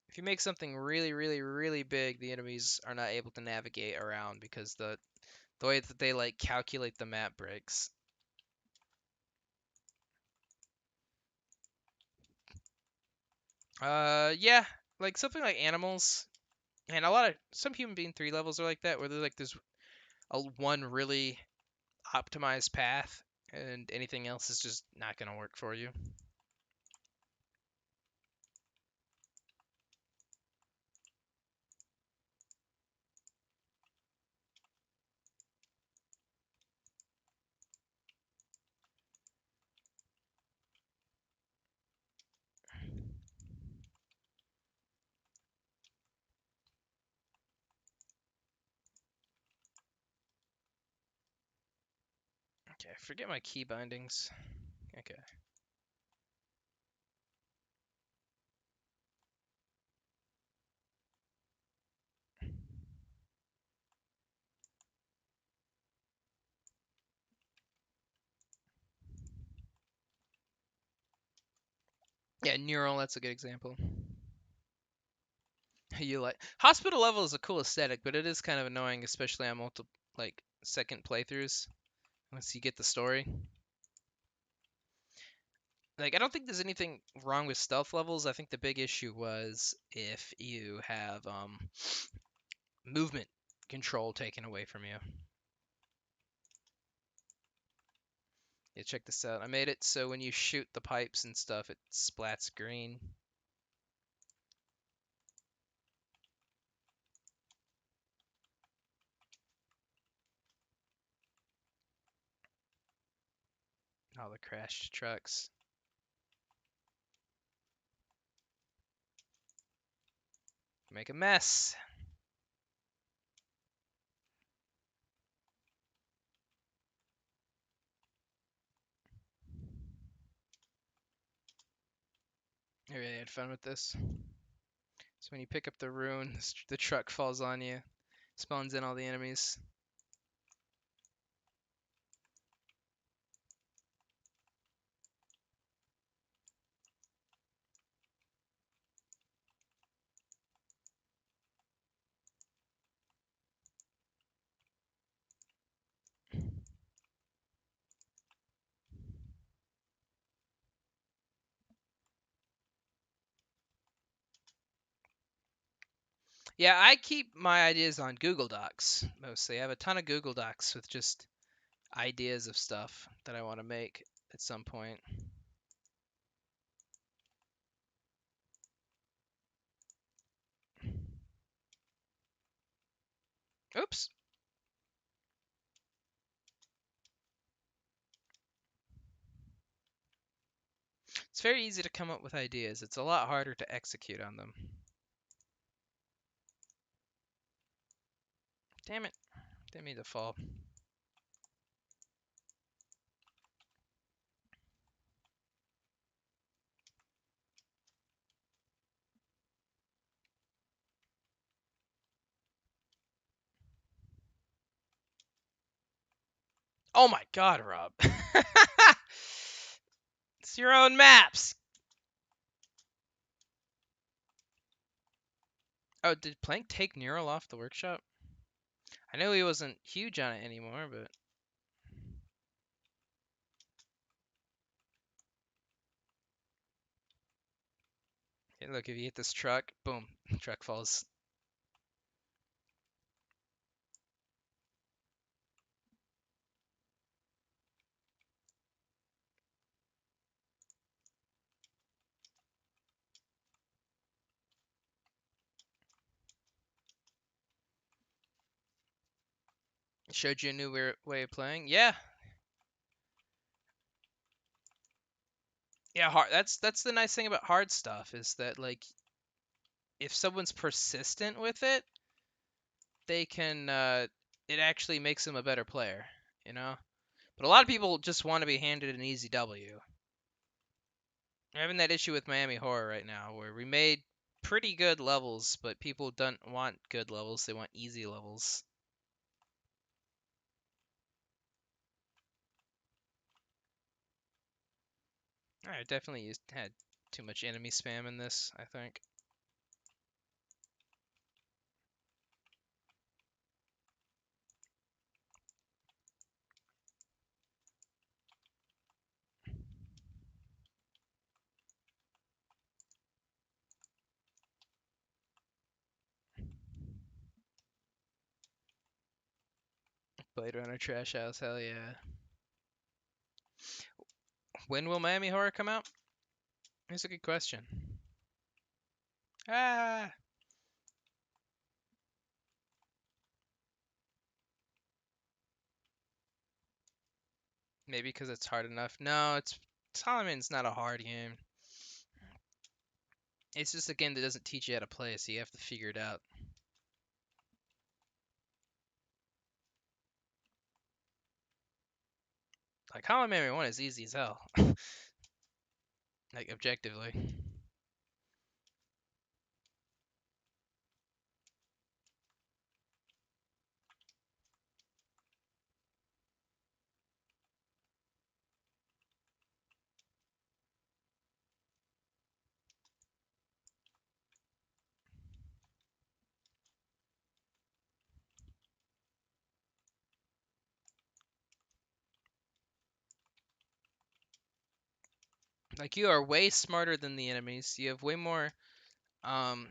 If you make something really, really, really big, the enemies are not able to navigate around because the way that they like calculate the map breaks. Yeah, like something like animals, and some Human Being 3 levels are like that, where there's a one really optimized path, and anything else is just not gonna work for you. Okay, forget my key bindings. Okay. Yeah, neural. That's a good example. You like hospital level is a cool aesthetic, but it is kind of annoying, especially on multiple like second playthroughs once you get the story. Like I don't think there's anything wrong with stealth levels. I think the big issue was if you have movement control taken away from you. Yeah, check this out. I made it so when you shoot the pipes and stuff, it splats green. All the crashed trucks. Make a mess. I really had fun with this. So when you pick up the rune, the truck falls on you, spawns in all the enemies. Yeah, I keep my ideas on Google Docs mostly. I have a ton of Google Docs with just ideas of stuff that I want to make at some point. Oops. It's very easy to come up with ideas. It's a lot harder to execute on them. Damn it. Didn't mean to fall. Oh my god, Rob. It's your own maps. Oh, did Plank take Neural off the workshop? I know he wasn't huge on it anymore, but hey, look, if you hit this truck, boom, truck falls. Showed you a new way of playing. Yeah, yeah. Hard. That's the nice thing about hard stuff is that like if someone's persistent with it, they can. It actually makes them a better player. You know. But a lot of people just want to be handed an easy W. I'm having that issue with Miami Horror right now, where we made pretty good levels, but people don't want good levels; they want easy levels. I definitely had too much enemy spam in this, I think. Blade Runner Trash House, hell yeah. When will Miami Horror come out? That's a good question. Ah, maybe because it's hard enough. No, it's Solomon's not a hard game. It's just a game that doesn't teach you how to play, so you have to figure it out. Like Hollow Miami 1 is easy as hell. Like objectively. Like you are way smarter than the enemies. You have way more um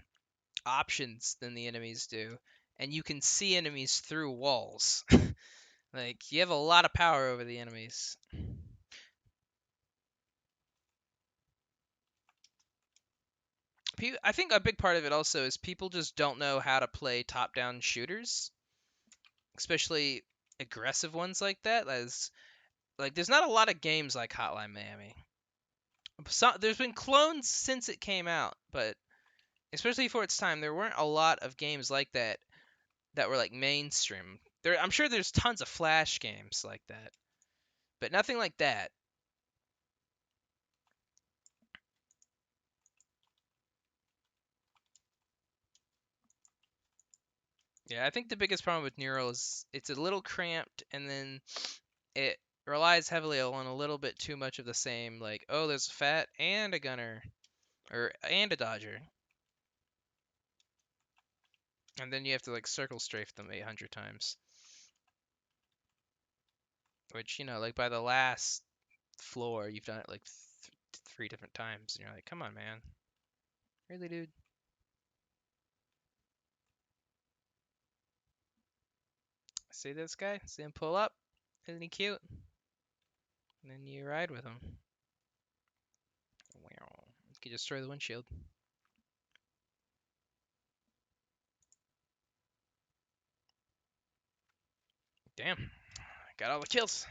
options than the enemies do, and you can see enemies through walls. Like you have a lot of power over the enemies. I think a big part of it also is people just don't know how to play top-down shooters, especially aggressive ones like that. As like, there's not a lot of games like Hotline Miami. There's been clones since it came out, but especially for its time, there weren't a lot of games like that that were like mainstream. I'm sure there's tons of Flash games like that, but nothing like that. Yeah, I think the biggest problem with Neural is it's a little cramped, and then it relies heavily on a little bit too much of the same. Like, oh, there's a Fat and a Gunner, or and a Dodger, and then you have to like circle strafe them 800 times. Which, like by the last floor, you've done it like 3 different times, and you're like, come on, man, really, dude? See this guy? See him pull up? Isn't he cute? And then you ride with him. Wow. You can destroy the windshield. Damn. Got all the kills.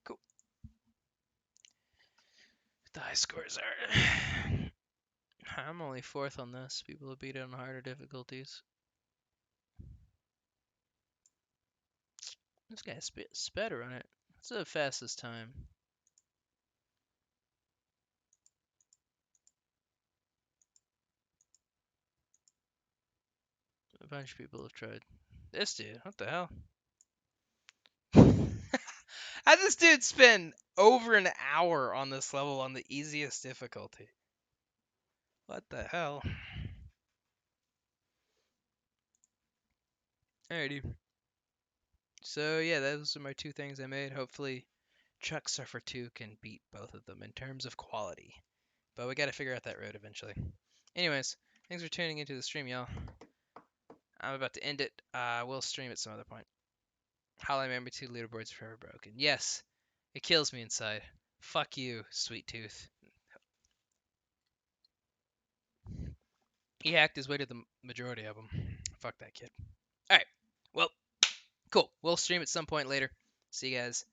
Cool. The high scores are. I'm only fourth on this. People have beat it on harder difficulties. This guy sped run it. What's the fastest time? A bunch of people have tried. This dude, what the hell? How'd this dude spend over an hour on this level on the easiest difficulty? What the hell? Alrighty. So yeah, those are my 2 things I made. Hopefully, Truck Surfer 2 can beat both of them in terms of quality. But we gotta figure out that road eventually. Anyways, thanks for tuning into the stream, y'all. I'm about to end it. We'll stream at some other point. How I remember 2 leaderboards forever broken. Yes, it kills me inside. Fuck you, Sweet Tooth. He hacked his way to the majority of them. Fuck that kid. Alright, well, cool. We'll stream at some point later. See you guys.